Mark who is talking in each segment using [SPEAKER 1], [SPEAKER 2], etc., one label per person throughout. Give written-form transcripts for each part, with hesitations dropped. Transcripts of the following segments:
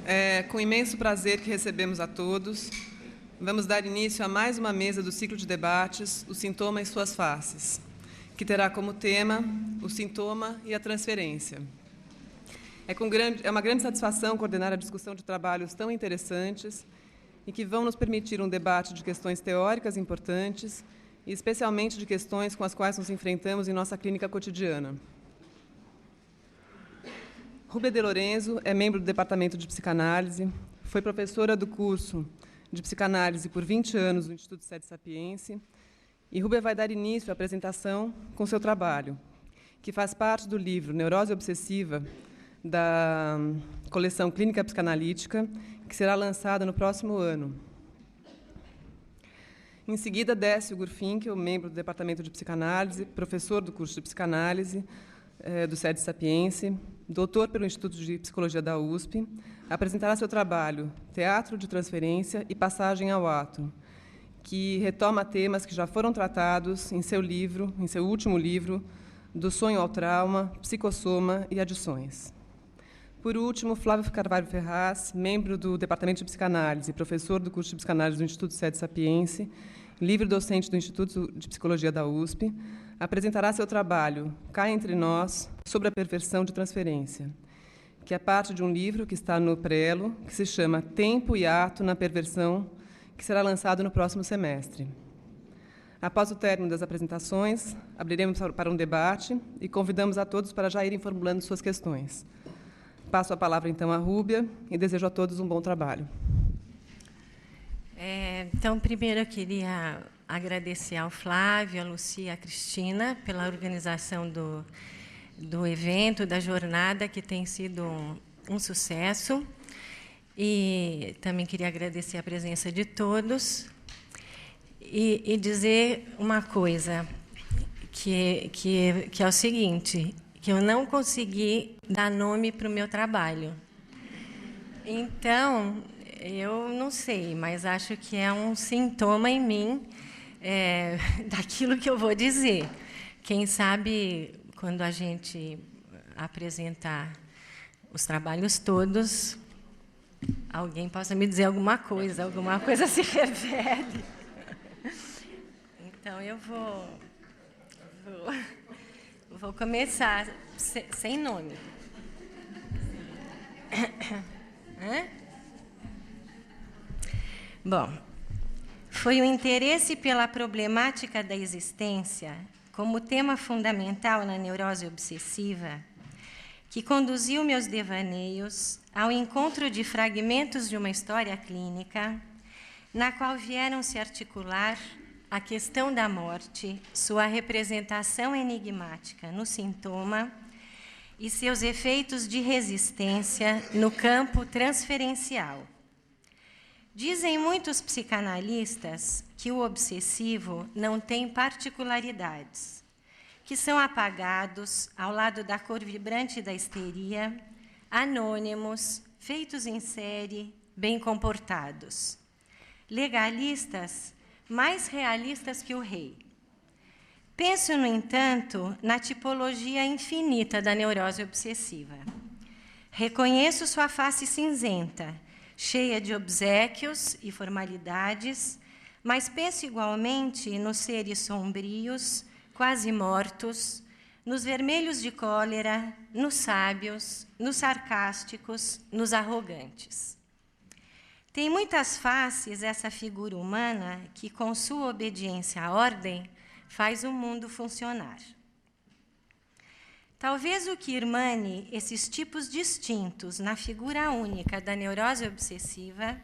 [SPEAKER 1] É com imenso prazer que recebemos a todos. Vamos dar início a mais uma mesa do ciclo de debates, O Sintoma e Suas Faces, que terá como tema o sintoma e a transferência. É uma grande satisfação coordenar a discussão de trabalhos tão interessantes e que vão nos permitir um debate de questões teóricas importantes e especialmente de questões com as quais nos enfrentamos em nossa clínica cotidiana. Rúbia de Lorenzo é membro do Departamento de Psicanálise, foi professora do curso de Psicanálise por 20 anos no Instituto Sede Sapiense, e Rúbia vai dar início à apresentação com seu trabalho, que faz parte do livro Neurose Obsessiva, da coleção Clínica Psicanalítica, que será lançada no próximo ano. Em seguida, Décio Gurfinkel, membro do Departamento de Psicanálise, professor do curso de Psicanálise do Sede Sapiense, doutor pelo Instituto de Psicologia da USP, apresentará seu trabalho Teatro de Transferência e Passagem ao Ato, que retoma temas que já foram tratados em seu último livro, Do Sonho ao Trauma, Psicossoma e Adições. Por último, Flávio Carvalho Ferraz, membro do Departamento de Psicanálise, professor do curso de Psicanálise do Instituto Sede Sapiense, livre-docente do Instituto de Psicologia da USP, apresentará seu trabalho Cá Entre Nós, sobre a perversão de transferência, que é parte de um livro que está no Prelo, que se chama Tempo e Ato na Perversão, que será lançado no próximo semestre. Após o término das apresentações, abriremos para um debate e convidamos a todos para já irem formulando suas questões. Passo a palavra, então, à Rúbia e desejo a todos um bom trabalho.
[SPEAKER 2] Então, primeiro eu queria agradecer ao Flávio, à Lucia e à Cristina pela organização do evento, da jornada, que tem sido um sucesso. E também queria agradecer a presença de todos e dizer uma coisa, que é o seguinte, que eu não consegui dar nome para o meu trabalho. Então, eu não sei, mas acho que é um sintoma em mim daquilo que eu vou dizer. Quem sabe, quando a gente apresentar os trabalhos todos, alguém possa me dizer alguma coisa se revele. Então, eu vou começar sem nome. Bom, foi o interesse pela problemática da existência como tema fundamental na neurose obsessiva que conduziu meus devaneios ao encontro de fragmentos de uma história clínica, na qual vieram se articular a questão da morte, sua representação enigmática no sintoma e seus efeitos de resistência no campo transferencial. Dizem muitos psicanalistas que o obsessivo não tem particularidades, que são apagados ao lado da cor vibrante da histeria, anônimos, feitos em série, bem comportados. Legalistas, mais realistas que o rei. Penso, no entanto, na tipologia infinita da neurose obsessiva. Reconheço sua face cinzenta, cheia de obséquios e formalidades, mas penso igualmente nos seres sombrios, quase mortos, nos vermelhos de cólera, nos sábios, nos sarcásticos, nos arrogantes. Tem muitas faces essa figura humana que, com sua obediência à ordem, faz o mundo funcionar. Talvez o que irmane esses tipos distintos na figura única da neurose obsessiva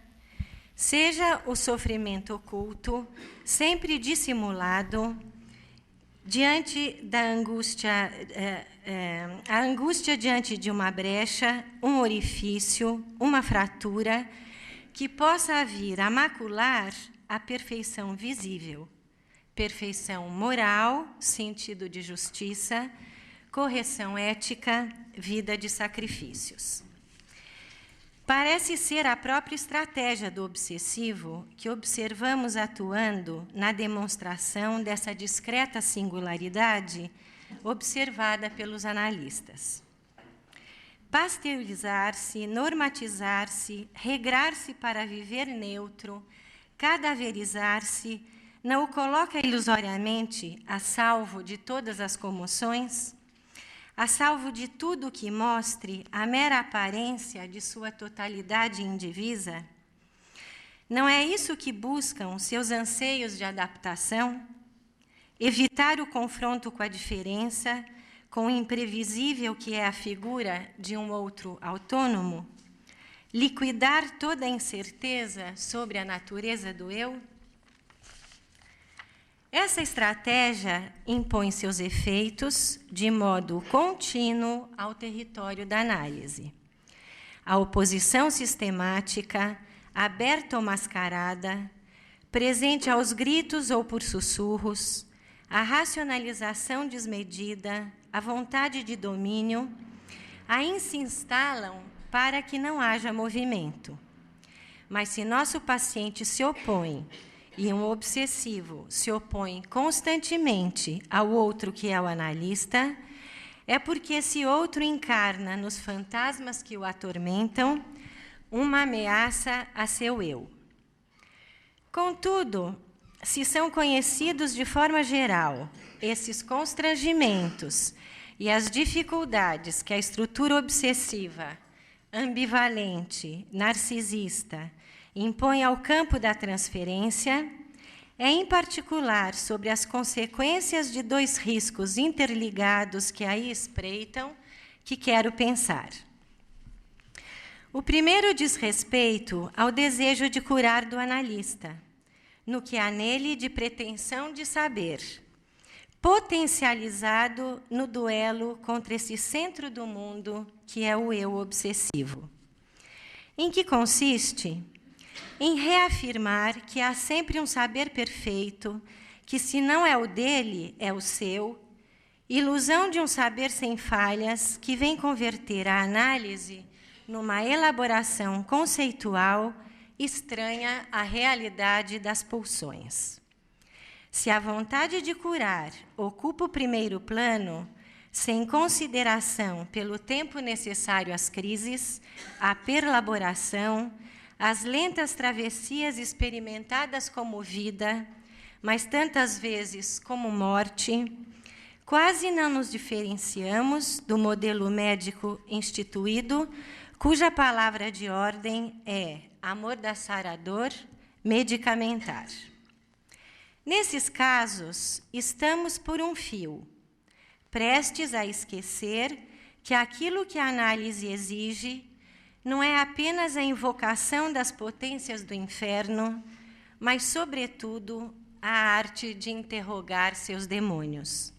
[SPEAKER 2] seja o sofrimento oculto, sempre dissimulado, diante da angústia, a angústia diante de uma brecha, um orifício, uma fratura, que possa vir a macular a perfeição visível, perfeição moral, sentido de justiça, correção ética, vida de sacrifícios. Parece ser a própria estratégia do obsessivo que observamos atuando na demonstração dessa discreta singularidade observada pelos analistas. pasteurizar-se, normatizar-se, regrar-se para viver neutro, cadaverizar-se, não o coloca ilusoriamente a salvo de todas as comoções, a salvo de tudo que mostre a mera aparência de sua totalidade indivisa? Não é isso que buscam seus anseios de adaptação? Evitar o confronto com a diferença, com o imprevisível que é a figura de um outro autônomo? Liquidar toda a incerteza sobre a natureza do eu? Essa estratégia impõe seus efeitos de modo contínuo ao território da análise. A oposição sistemática, aberta ou mascarada, presente aos gritos ou por sussurros, a racionalização desmedida, a vontade de domínio, aí se instalam para que não haja movimento. Mas se nosso paciente se opõe, e um obsessivo se opõe constantemente ao outro que é o analista, é porque esse outro encarna nos fantasmas que o atormentam uma ameaça a seu eu. Contudo, se são conhecidos de forma geral esses constrangimentos e as dificuldades que a estrutura obsessiva, ambivalente, narcisista, impõe ao campo da transferência, é em particular sobre as consequências de dois riscos interligados que aí espreitam que quero pensar. O primeiro diz respeito ao desejo de curar do analista, no que há nele de pretensão de saber, potencializado no duelo contra esse centro do mundo que é o eu obsessivo. Em que consiste? Em reafirmar que há sempre um saber perfeito, que se não é o dele, é o seu, ilusão de um saber sem falhas, que vem converter a análise numa elaboração conceitual estranha à realidade das pulsões. Se a vontade de curar ocupa o primeiro plano, sem consideração pelo tempo necessário às crises, à perlaboração, as lentas travessias experimentadas como vida, mas tantas vezes como morte, quase não nos diferenciamos do modelo médico instituído, cuja palavra de ordem é amordaçador, medicamentar. Nesses casos, estamos por um fio, prestes a esquecer que aquilo que a análise exige não é apenas a invocação das potências do inferno, mas, sobretudo, a arte de interrogar seus demônios.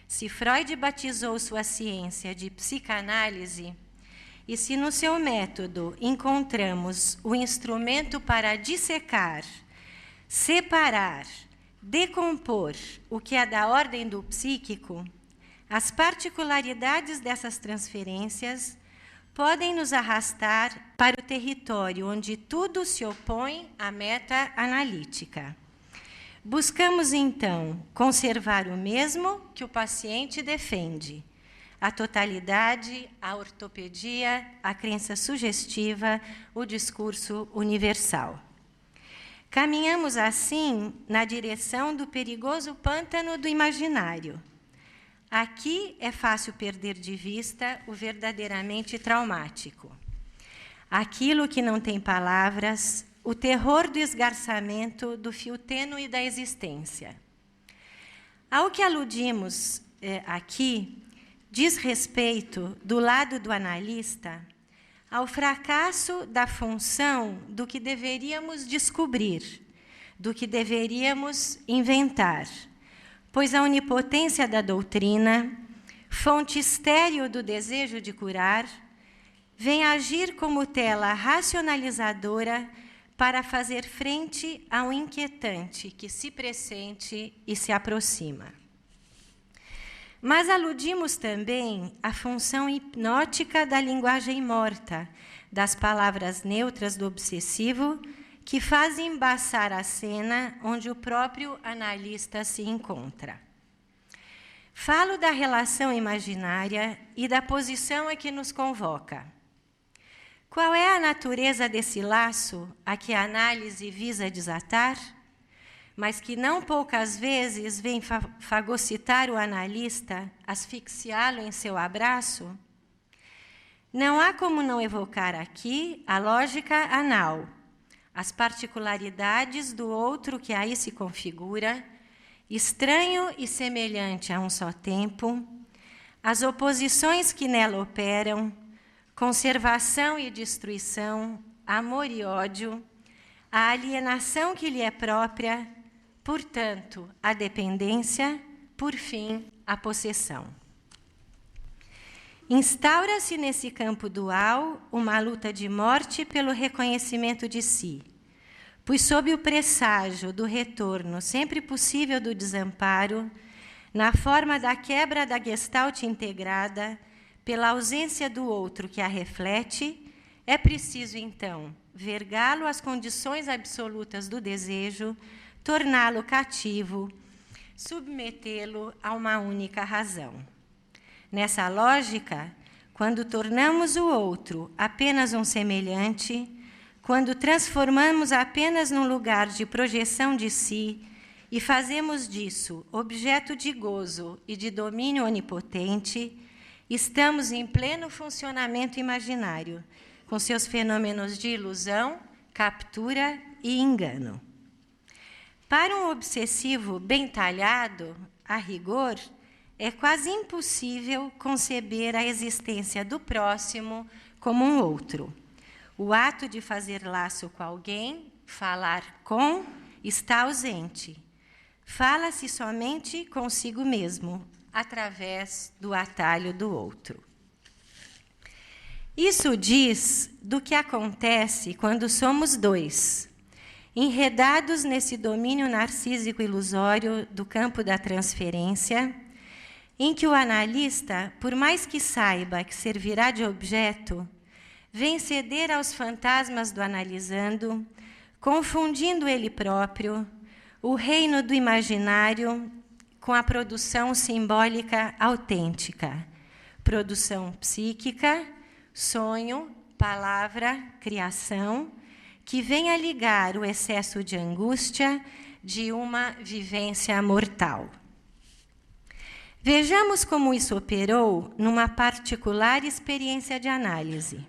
[SPEAKER 2] Se Freud batizou sua ciência de psicanálise, e se no seu método encontramos o instrumento para dissecar, separar, decompor o que é da ordem do psíquico, as particularidades dessas transferências podem nos arrastar para o território onde tudo se opõe à meta analítica. Buscamos, então, conservar o mesmo que o paciente defende: a totalidade, a ortopedia, a crença sugestiva, o discurso universal. Caminhamos, assim, na direção do perigoso pântano do imaginário. Aqui é fácil perder de vista o verdadeiramente traumático. Aquilo que não tem palavras, o terror do esgarçamento do fio tênue da existência. Ao que aludimos aqui, diz respeito, do lado do analista, ao fracasso da função do que deveríamos descobrir, do que deveríamos inventar, pois a onipotência da doutrina, fonte estéril do desejo de curar, vem agir como tela racionalizadora para fazer frente ao inquietante que se pressente e se aproxima. Mas aludimos também à função hipnótica da linguagem morta, das palavras neutras do obsessivo, que fazem embaçar a cena onde o próprio analista se encontra. Falo da relação imaginária e da posição a que nos convoca. Qual é a natureza desse laço a que a análise visa desatar, mas que não poucas vezes vem fagocitar o analista, asfixiá-lo em seu abraço? Não há como não evocar aqui a lógica anal, as particularidades do outro que aí se configura, estranho e semelhante a um só tempo, as oposições que nela operam, conservação e destruição, amor e ódio, a alienação que lhe é própria, portanto, a dependência, por fim, a possessão. Instaura-se nesse campo dual uma luta de morte pelo reconhecimento de si, pois sob o presságio do retorno sempre possível do desamparo, na forma da quebra da gestalt integrada, pela ausência do outro que a reflete, é preciso, então, vergá-lo às condições absolutas do desejo, torná-lo cativo, submetê-lo a uma única razão. Nessa lógica, quando tornamos o outro apenas um semelhante, quando transformamos apenas num lugar de projeção de si e fazemos disso objeto de gozo e de domínio onipotente, estamos em pleno funcionamento imaginário, com seus fenômenos de ilusão, captura e engano. Para um obsessivo bem talhado, a rigor, é quase impossível conceber a existência do próximo como um outro. O ato de fazer laço com alguém, falar com, está ausente. Fala-se somente consigo mesmo, através do atalho do outro. Isso diz do que acontece quando somos dois, enredados nesse domínio narcísico ilusório do campo da transferência, em que o analista, por mais que saiba que servirá de objeto, vem ceder aos fantasmas do analisando, confundindo ele próprio, o reino do imaginário com a produção simbólica autêntica, produção psíquica, sonho, palavra, criação, que vem a ligar o excesso de angústia de uma vivência mortal. Vejamos como isso operou numa particular experiência de análise.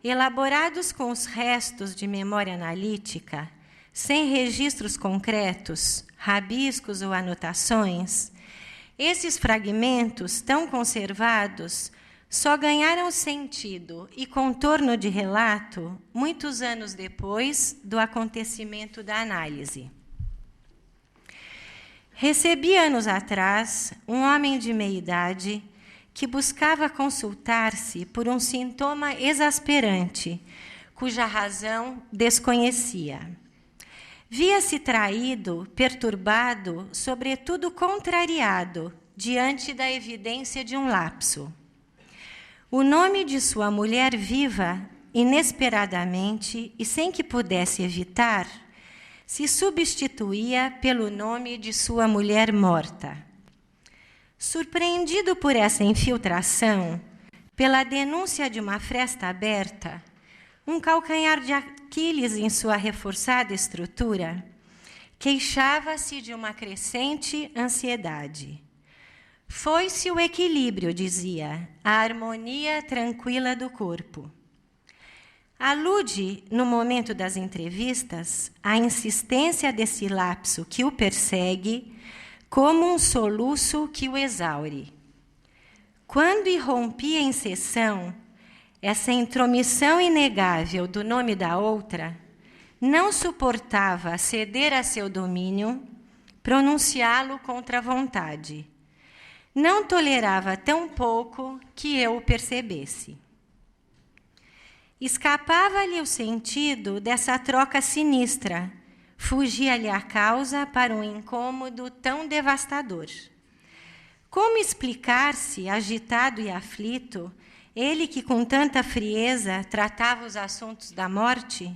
[SPEAKER 2] Elaborados com os restos de memória analítica, sem registros concretos, rabiscos ou anotações, esses fragmentos, tão conservados, só ganharam sentido e contorno de relato muitos anos depois do acontecimento da análise. Recebi, anos atrás, um homem de meia-idade que buscava consultar-se por um sintoma exasperante, cuja razão desconhecia. Via-se traído, perturbado, sobretudo contrariado, diante da evidência de um lapso. O nome de sua mulher viva, inesperadamente e sem que pudesse evitar, se substituía pelo nome de sua mulher morta. Surpreendido por essa infiltração, pela denúncia de uma fresta aberta, um calcanhar de Aquiles em sua reforçada estrutura, queixava-se de uma crescente ansiedade. Foi-se o equilíbrio, dizia, a harmonia tranquila do corpo. Alude, no momento das entrevistas, à insistência desse lapso que o persegue como um soluço que o exaure. Quando irrompia em sessão, essa intromissão inegável do nome da outra não suportava ceder a seu domínio, pronunciá-lo contra a vontade. Não tolerava tão pouco que eu o percebesse. Escapava-lhe o sentido dessa troca sinistra, fugia-lhe a causa para um incômodo tão devastador. Como explicar-se, agitado e aflito, ele que com tanta frieza tratava os assuntos da morte,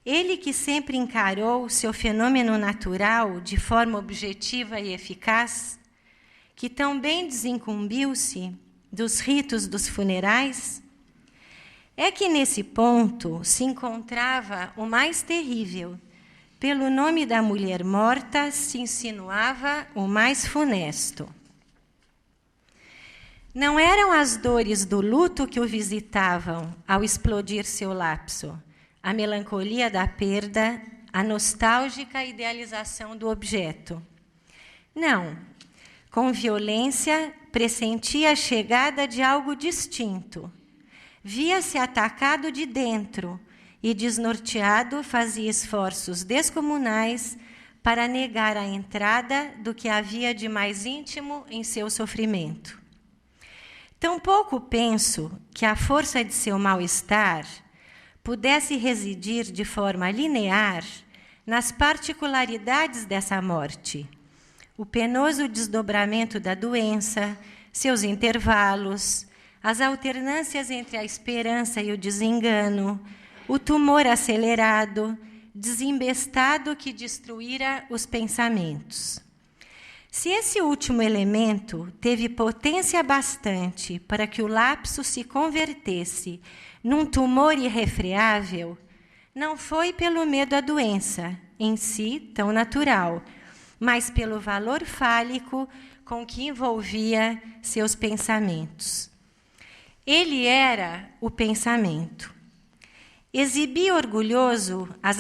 [SPEAKER 2] ele que sempre encarou seu fenômeno natural de forma objetiva e eficaz, que tão bem desincumbiu-se dos ritos dos funerais, é que nesse ponto se encontrava o mais terrível. Pelo nome da mulher morta se insinuava o mais funesto. Não eram as dores do luto que o visitavam ao explodir seu lapso, a melancolia da perda, a nostálgica idealização do objeto. Não, com violência pressentia a chegada de algo distinto. Via-se atacado de dentro e, desnorteado, fazia esforços descomunais para negar a entrada do que havia de mais íntimo em seu sofrimento. Tampouco penso que a força de seu mal-estar pudesse residir de forma linear nas particularidades dessa morte, o penoso desdobramento da doença, seus intervalos, as alternâncias entre a esperança e o desengano, o tumor acelerado, desembestado que destruíra os pensamentos. Se esse último elemento teve potência bastante para que o lapso se convertesse num tumor irrefreável, não foi pelo medo à doença, em si tão natural, mas pelo valor fálico com que envolvia seus pensamentos. Ele era o pensamento. Exibia orgulhoso as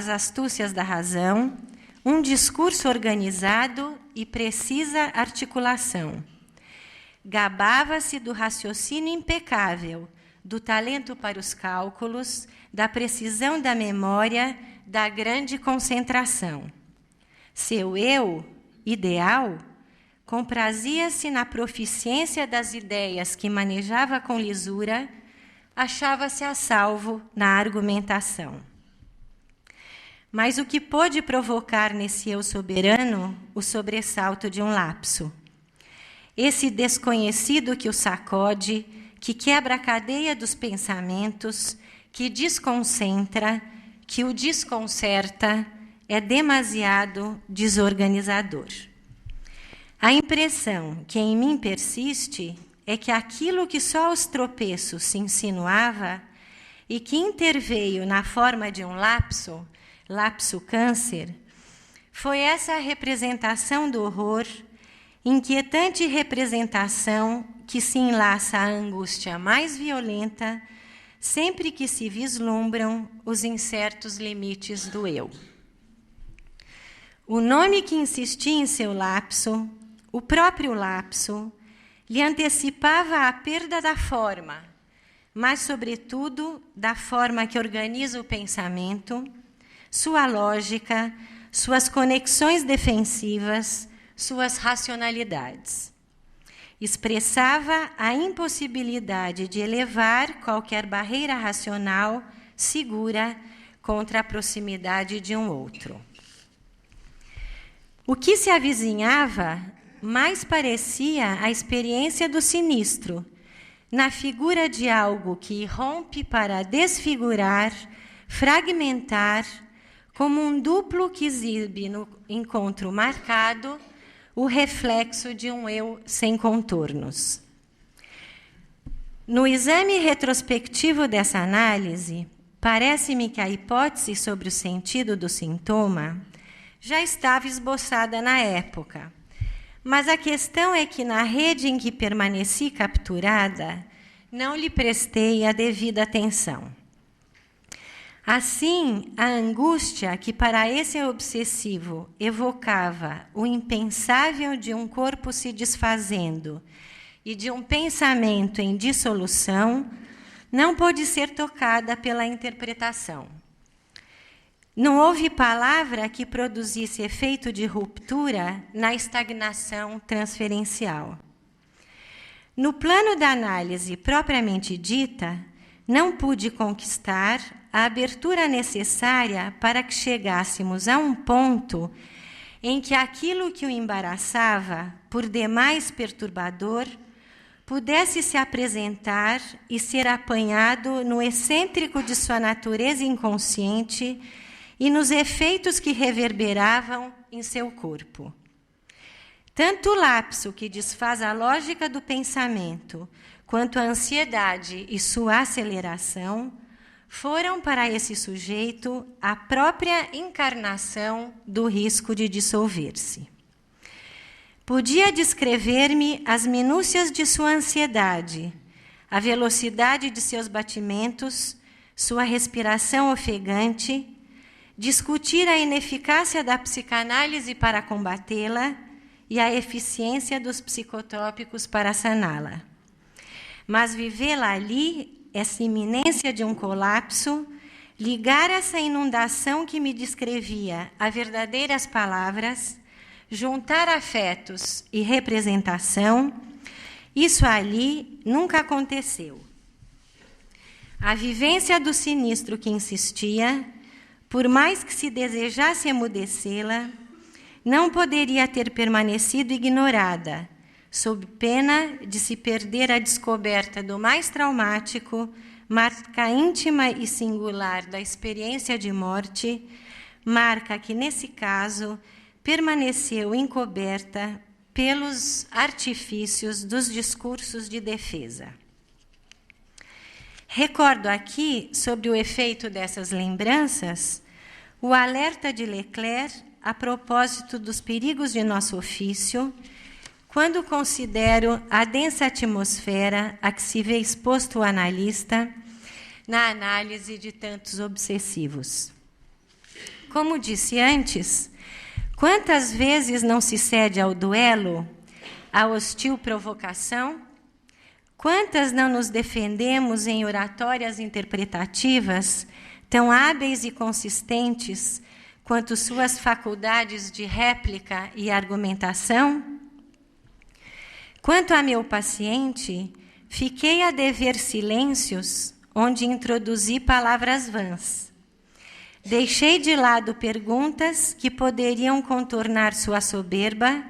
[SPEAKER 2] astúcias da razão, um discurso organizado e precisa articulação. Gabava-se do raciocínio impecável, do talento para os cálculos, da precisão da memória, da grande concentração. Seu eu, ideal, comprazia-se na proficiência das ideias que manejava com lisura, achava-se a salvo na argumentação. Mas o que pôde provocar nesse eu soberano o sobressalto de um lapso? Esse desconhecido que o sacode, que quebra a cadeia dos pensamentos, que desconcentra, que o desconcerta, é demasiado desorganizador. A impressão que em mim persiste é que aquilo que só aos tropeços se insinuava e que interveio na forma de um lapso câncer, foi essa representação do horror, inquietante representação que se enlaça à angústia mais violenta sempre que se vislumbram os incertos limites do eu. O nome que insistia em seu lapso, o próprio lapso, lhe antecipava a perda da forma, mas, sobretudo, da forma que organiza o pensamento, sua lógica, suas conexões defensivas, suas racionalidades. Expressava a impossibilidade de elevar qualquer barreira racional segura contra a proximidade de um outro. O que se avizinhava mais parecia a experiência do sinistro, na figura de algo que irrompe para desfigurar, fragmentar, como um duplo que exibe no encontro marcado o reflexo de um eu sem contornos. No exame retrospectivo dessa análise, parece-me que a hipótese sobre o sentido do sintoma já estava esboçada na época, mas a questão é que, na rede em que permaneci capturada, não lhe prestei a devida atenção. Assim, a angústia que para esse obsessivo evocava o impensável de um corpo se desfazendo e de um pensamento em dissolução, não pôde ser tocada pela interpretação. Não houve palavra que produzisse efeito de ruptura na estagnação transferencial. No plano da análise propriamente dita, não pude conquistar a abertura necessária para que chegássemos a um ponto em que aquilo que o embaraçava, por demais perturbador, pudesse se apresentar e ser apanhado no excêntrico de sua natureza inconsciente e nos efeitos que reverberavam em seu corpo. Tanto o lapso que desfaz a lógica do pensamento, quanto a ansiedade e sua aceleração, foram para esse sujeito a própria encarnação do risco de dissolver-se. Podia descrever-me as minúcias de sua ansiedade, a velocidade de seus batimentos, sua respiração ofegante, discutir a ineficácia da psicanálise para combatê-la e a eficiência dos psicotrópicos para saná-la. Mas vivê-la ali, essa iminência de um colapso, ligar essa inundação que me descrevia a verdadeiras palavras, juntar afetos e representação, isso ali nunca aconteceu. A vivência do sinistro que insistia, por mais que se desejasse emudecê-la, não poderia ter permanecido ignorada, sob pena de se perder a descoberta do mais traumático, marca íntima e singular da experiência de morte, marca que, nesse caso, permaneceu encoberta pelos artifícios dos discursos de defesa. Recordo aqui, sobre o efeito dessas lembranças, o alerta de Leclerc a propósito dos perigos de nosso ofício, quando considero a densa atmosfera a que se vê exposto o analista na análise de tantos obsessivos. Como disse antes, quantas vezes não se cede ao duelo, à hostil provocação? Quantas não nos defendemos em oratórias interpretativas, tão hábeis e consistentes quanto suas faculdades de réplica e argumentação? Quanto a meu paciente, fiquei a dever silêncios onde introduzi palavras vãs. Deixei de lado perguntas que poderiam contornar sua soberba,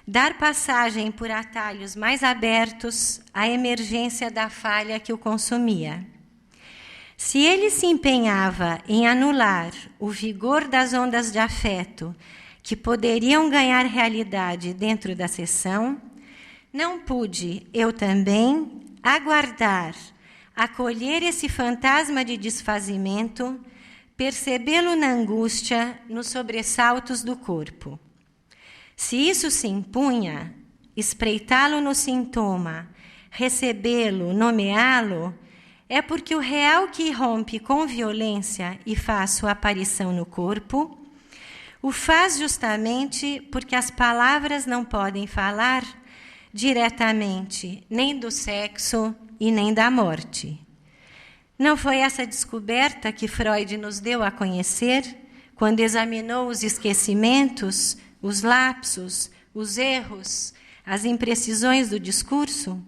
[SPEAKER 2] dar passagem por atalhos mais abertos à emergência da falha que o consumia. Se ele se empenhava em anular o vigor das ondas de afeto que poderiam ganhar realidade dentro da sessão, não pude, eu também, aguardar, acolher esse fantasma de desfazimento, percebê-lo na angústia, nos sobressaltos do corpo. Se isso se impunha, espreitá-lo no sintoma, recebê-lo, nomeá-lo, é porque o real que irrompe com violência e faz sua aparição no corpo, o faz justamente porque as palavras não podem falar diretamente nem do sexo e nem da morte. Não foi essa descoberta que Freud nos deu a conhecer quando examinou os esquecimentos, os lapsos, os erros, as imprecisões do discurso?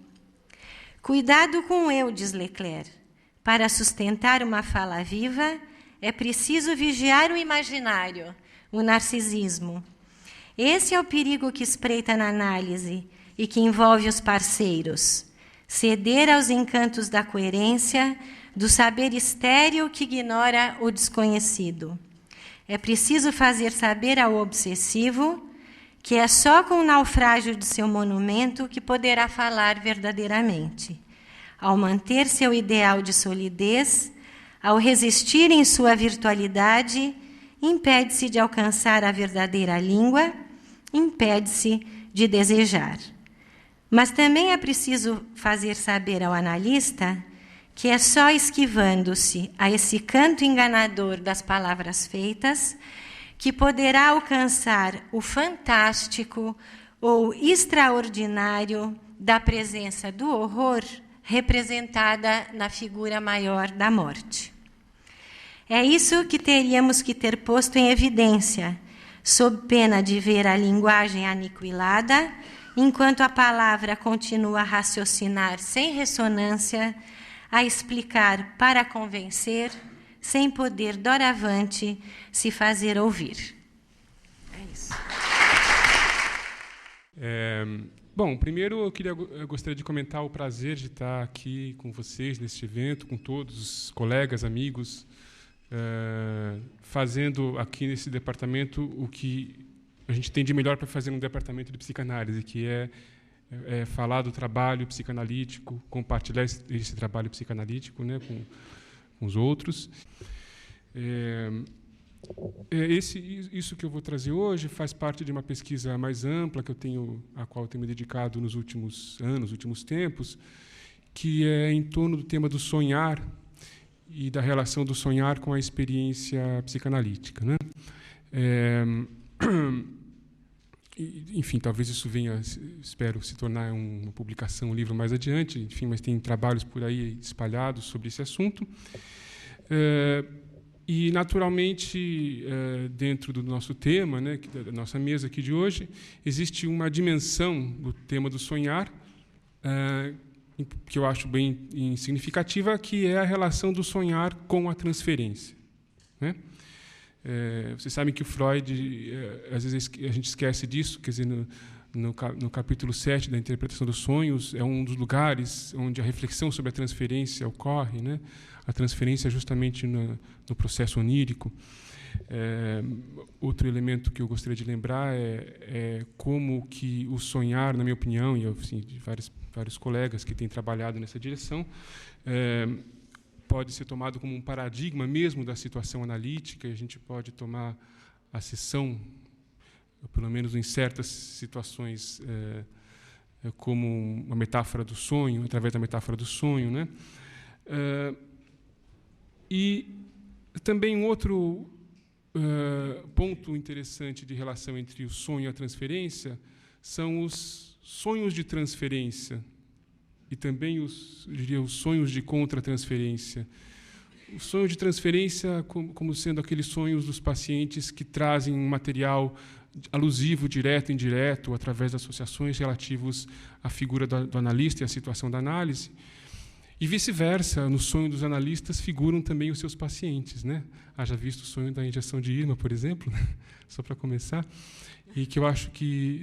[SPEAKER 2] Cuidado com o eu, diz Leclerc. Para sustentar uma fala viva, é preciso vigiar o imaginário, o narcisismo. Esse é o perigo que espreita na análise e que envolve os parceiros. Ceder aos encantos da coerência, do saber estéril que ignora o desconhecido. É preciso fazer saber ao obsessivo que é só com o naufrágio de seu monumento que poderá falar verdadeiramente. Ao manter seu ideal de solidez, ao resistir em sua virtualidade, impede-se de alcançar a verdadeira língua, impede-se de desejar. Mas também é preciso fazer saber ao analista que é só esquivando-se a esse canto enganador das palavras feitas que poderá alcançar o fantástico ou extraordinário da presença do horror representada na figura maior da morte. É isso que teríamos que ter posto em evidência, sob pena de ver a linguagem aniquilada, enquanto a palavra continua a raciocinar sem ressonância, a explicar para convencer, sem poder doravante se fazer ouvir. É isso.
[SPEAKER 3] Bom, primeiro eu gostaria de comentar o prazer de estar aqui com vocês neste evento, com todos os colegas, amigos, fazendo aqui nesse departamento o que a gente tem de melhor para fazer no departamento de psicanálise, que é falar do trabalho psicanalítico, compartilhar esse trabalho psicanalítico, né, com os outros. Isso que eu vou trazer hoje faz parte de uma pesquisa mais ampla a qual eu tenho me dedicado nos últimos anos, últimos tempos, que é em torno do tema do sonhar e da relação do sonhar com a experiência psicanalítica, né? Enfim, talvez isso venha, espero, se tornar uma publicação, um livro mais adiante, enfim, mas tem trabalhos por aí espalhados sobre esse assunto. E, naturalmente, dentro do nosso tema, né, da nossa mesa aqui de hoje, existe uma dimensão do tema do sonhar, que eu acho bem significativa, que é a relação do sonhar com a transferência, né? Vocês sabem que o Freud, às vezes a gente esquece disso, quer dizer, no capítulo 7 da interpretação dos sonhos, é um dos lugares onde a reflexão sobre a transferência ocorre, né? A transferência justamente no processo onírico. Outro elemento que eu gostaria de lembrar é como que o sonhar, na minha opinião, e assim, de vários colegas que têm trabalhado nessa direção, pode ser tomado como um paradigma mesmo da situação analítica, e a gente pode tomar a sessão, pelo menos em certas situações, como uma metáfora do sonho, através da metáfora do sonho, né? E também um outro ponto interessante de relação entre o sonho e a transferência são os sonhos de transferência e também os sonhos de contra-transferência. O sonho de transferência como sendo aqueles sonhos dos pacientes que trazem um material alusivo, direto e indireto, através de associações relativos à figura do analista e à situação da análise. E vice-versa, no sonho dos analistas figuram também os seus pacientes, né? Haja visto o sonho da injeção de Irma, por exemplo, né? Só para começar, e que eu acho que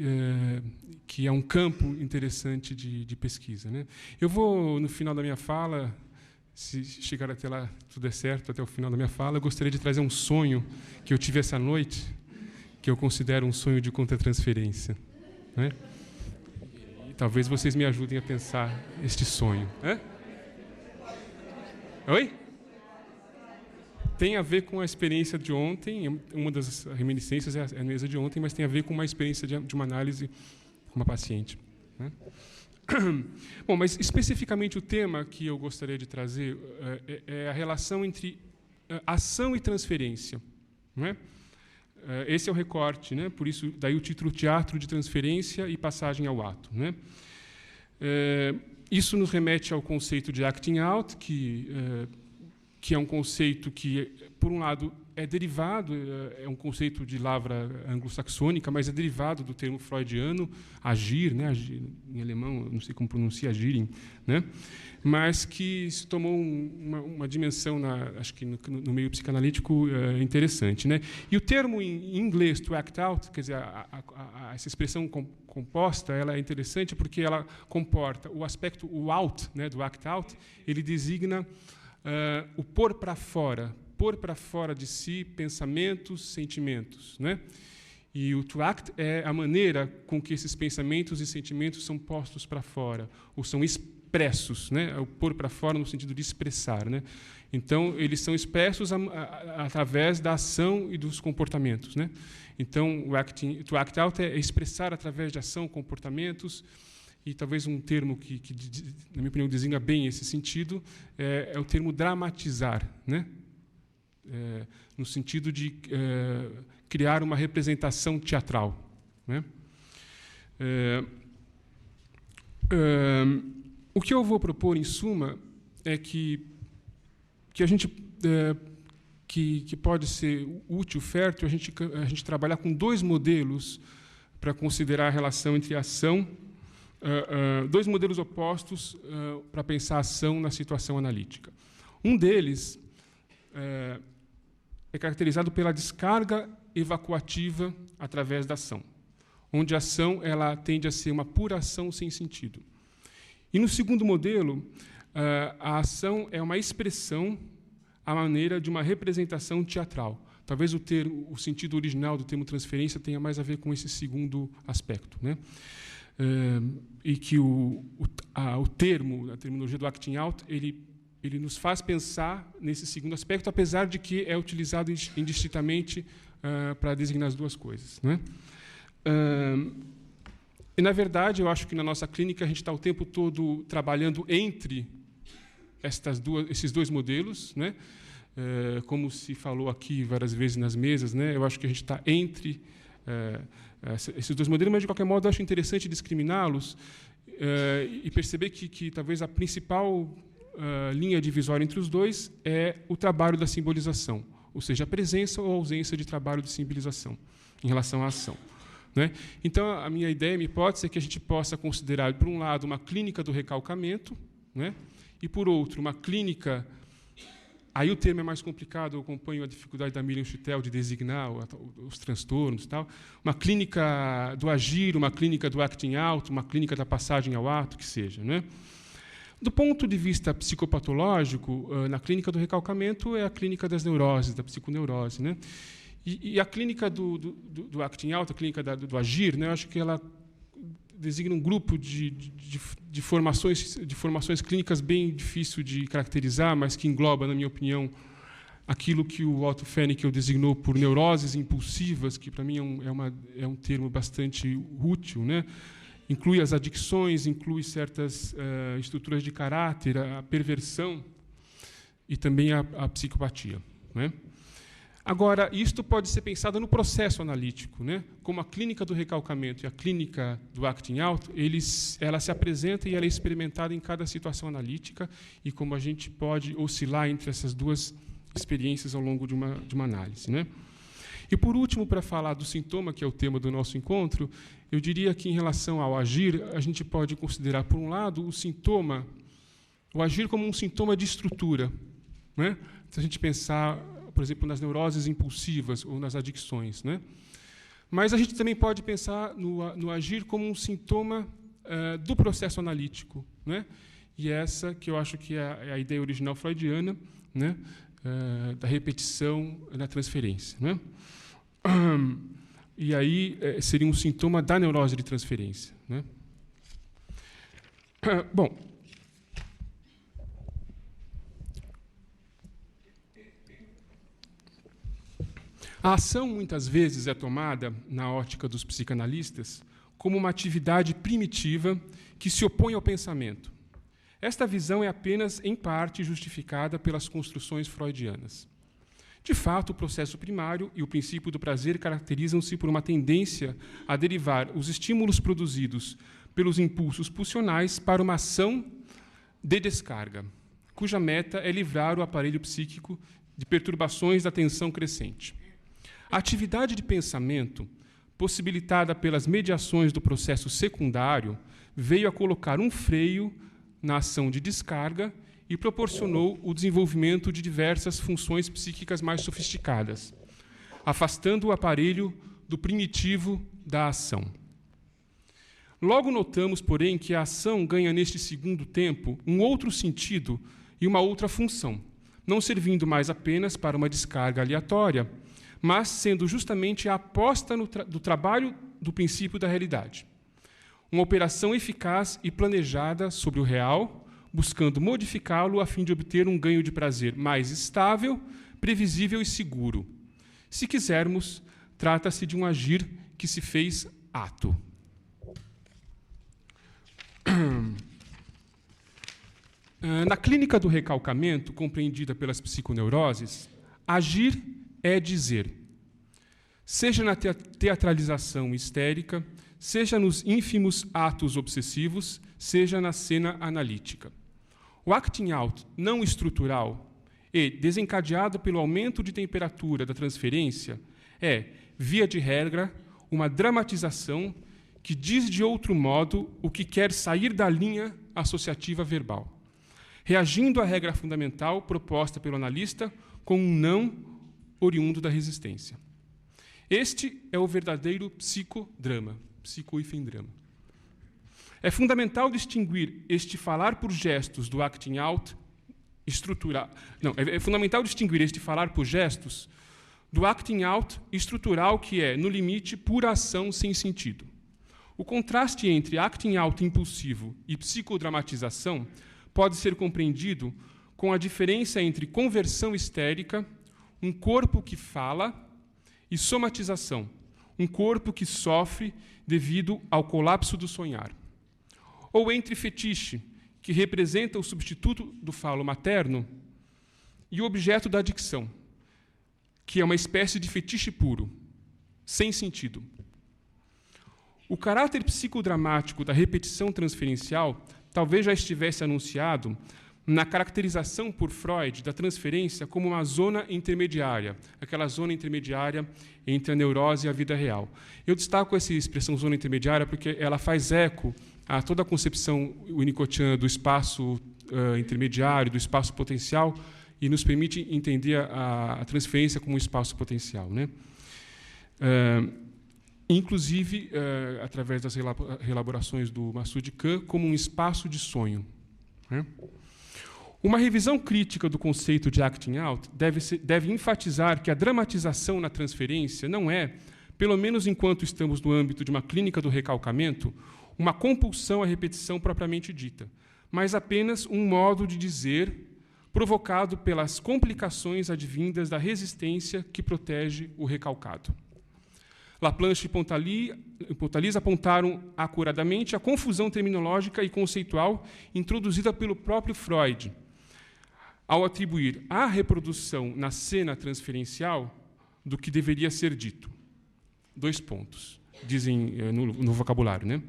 [SPEAKER 3] é um campo interessante de pesquisa, né? Eu vou, no final da minha fala, se chegar até lá, tudo é certo, até o final da minha fala, eu gostaria de trazer um sonho que eu tive essa noite, que eu considero um sonho de contratransferência, né? E talvez vocês me ajudem a pensar este sonho. Oi? Tem a ver com a experiência de ontem, uma das reminiscências é a mesa de ontem, mas tem a ver com uma experiência de uma análise com uma paciente, né? Bom, mas especificamente o tema que eu gostaria de trazer é a relação entre ação e transferência, né? Esse é o recorte, né? Por isso, daí o título Teatro de Transferência e Passagem ao Ato, né? Isso nos remete ao conceito de acting out, que é um conceito que, por um lado, é derivado, é um conceito de lavra anglo-saxônica, mas é derivado do termo freudiano, agir, né? Agir, em alemão, não sei como pronuncia, agirem, né? Mas que se tomou uma dimensão, acho que no meio psicanalítico, interessante, né? E o termo em inglês, to act out, quer dizer, essa expressão composta, ela é interessante porque ela comporta o aspecto, o out, né, do act out, ele designa o pôr para fora de si pensamentos, sentimentos, né? E o to act é a maneira com que esses pensamentos e sentimentos são postos para fora, ou são expressos, né? O pôr para fora no sentido de expressar, né? Então, eles são expressos através da ação e dos comportamentos, né? Então, to act out é expressar através de ação, comportamentos, e talvez um termo que na minha opinião, designa bem esse sentido é o termo dramatizar, né? No sentido de criar uma representação teatral, né? O que eu vou propor, em suma, é que a gente que pode ser útil, fértil, a gente trabalhar com dois modelos para considerar a relação entre ação, dois modelos opostos para pensar a ação na situação analítica. Um deles é caracterizado pela descarga evacuativa através da ação, onde a ação ela tende a ser uma pura ação sem sentido. E no segundo modelo, a ação é uma expressão à maneira de uma representação teatral, Talvez o sentido original do termo transferência tenha mais a ver com esse segundo aspecto, né? E que a terminologia do acting out, ele nos faz pensar nesse segundo aspecto, apesar de que é utilizado indistintamente para designar as duas coisas, né? E, na verdade, eu acho que na nossa clínica a gente está o tempo todo trabalhando entre esses dois modelos, né? Como se falou aqui várias vezes nas mesas, né? Eu acho que a gente está entre esses dois modelos, mas, de qualquer modo, eu acho interessante discriminá-los e perceber que talvez a principal linha divisória entre os dois é o trabalho da simbolização, ou seja, a presença ou ausência de trabalho de simbolização em relação à ação, né? Então, a minha ideia, a minha hipótese é que a gente possa considerar, por um lado, uma clínica do recalcamento, né? E, por outro, uma clínica... Aí o termo é mais complicado, eu acompanho a dificuldade da Miriam Schuttel de designar os transtornos e tal. Uma clínica do agir, uma clínica do acting out, uma clínica da passagem ao ato, que seja, né? Do ponto de vista psicopatológico, na clínica do recalcamento é a clínica das neuroses, da psiconeurose, né? E a clínica do acting out, a clínica do agir, né? Eu acho que ela designa um grupo de formações clínicas bem difícil de caracterizar, mas que engloba, na minha opinião, aquilo que o Otto Fennickel designou por neuroses impulsivas, que, para mim, é um termo bastante útil, né? Inclui as adicções, inclui certas estruturas de caráter, a perversão e também a psicopatia, né? Agora, isto pode ser pensado no processo analítico, né? Como a clínica do recalcamento e a clínica do acting out, ela se apresenta e ela é experimentada em cada situação analítica, e como a gente pode oscilar entre essas duas experiências ao longo de uma análise, né? E, por último, para falar do sintoma, que é o tema do nosso encontro, eu diria que, em relação ao agir, a gente pode considerar, por um lado, o agir como um sintoma de estrutura, né? Se a gente pensar, por exemplo, nas neuroses impulsivas ou nas adicções, né? Mas a gente também pode pensar no agir como um sintoma do processo analítico, né? E essa que eu acho que é a ideia original freudiana, né? Da repetição na transferência, né? E aí seria um sintoma da neurose de transferência, né? Bom, a ação, muitas vezes, é tomada, na ótica dos psicanalistas, como uma atividade primitiva que se opõe ao pensamento. Esta visão é apenas, em parte, justificada pelas construções freudianas. De fato, o processo primário e o princípio do prazer caracterizam-se por uma tendência a derivar os estímulos produzidos pelos impulsos pulsionais para uma ação de descarga, cuja meta é livrar o aparelho psíquico de perturbações da tensão crescente. A atividade de pensamento, possibilitada pelas mediações do processo secundário, veio a colocar um freio na ação de descarga e proporcionou o desenvolvimento de diversas funções psíquicas mais sofisticadas, afastando o aparelho do primitivo da ação. Logo notamos, porém, que a ação ganha neste segundo tempo um outro sentido e uma outra função, não servindo mais apenas para uma descarga aleatória, mas sendo justamente a aposta do trabalho do princípio da realidade. Uma operação eficaz e planejada sobre o real, buscando modificá-lo a fim de obter um ganho de prazer mais estável, previsível e seguro. Se quisermos, trata-se de um agir que se fez ato. Na clínica do recalcamento, compreendida pelas psiconeuroses, agir é dizer, seja na teatralização histérica, seja nos ínfimos atos obsessivos, seja na cena analítica. O acting out não estrutural e desencadeado pelo aumento de temperatura da transferência é, via de regra, uma dramatização que diz de outro modo o que quer sair da linha associativa verbal, reagindo à regra fundamental proposta pelo analista com um não oriundo da resistência. Este é o verdadeiro psicodrama, psico-hífen-drama. É fundamental distinguir este falar por gestos do acting out estrutural. Não, é fundamental distinguir este falar por gestos do acting out estrutural, que é, no limite, pura ação sem sentido. O contraste entre acting out impulsivo e psicodramatização pode ser compreendido com a diferença entre conversão histérica, um corpo que fala, e somatização, um corpo que sofre devido ao colapso do sonhar. Ou entre fetiche, que representa o substituto do falo materno, e o objeto da adicção, que é uma espécie de fetiche puro, sem sentido. O caráter psicodramático da repetição transferencial talvez já estivesse anunciado na caracterização por Freud da transferência como uma zona intermediária, aquela zona intermediária entre a neurose e a vida real. Eu destaco essa expressão zona intermediária porque ela faz eco a toda a concepção winnicottiana do espaço intermediário, do espaço potencial, e nos permite entender a transferência como um espaço potencial, né? Inclusive, através das reelaborações do Massoud Khan, como um espaço de sonho, né? Uma revisão crítica do conceito de acting out deve enfatizar que a dramatização na transferência não é, pelo menos enquanto estamos no âmbito de uma clínica do recalcamento, uma compulsão à repetição propriamente dita, mas apenas um modo de dizer provocado pelas complicações advindas da resistência que protege o recalcado. Laplanche e Pontalis apontaram acuradamente a confusão terminológica e conceitual introduzida pelo próprio Freud, ao atribuir à reprodução na cena transferencial do que deveria ser dito. 2 pontos, dizem no vocabulário, né?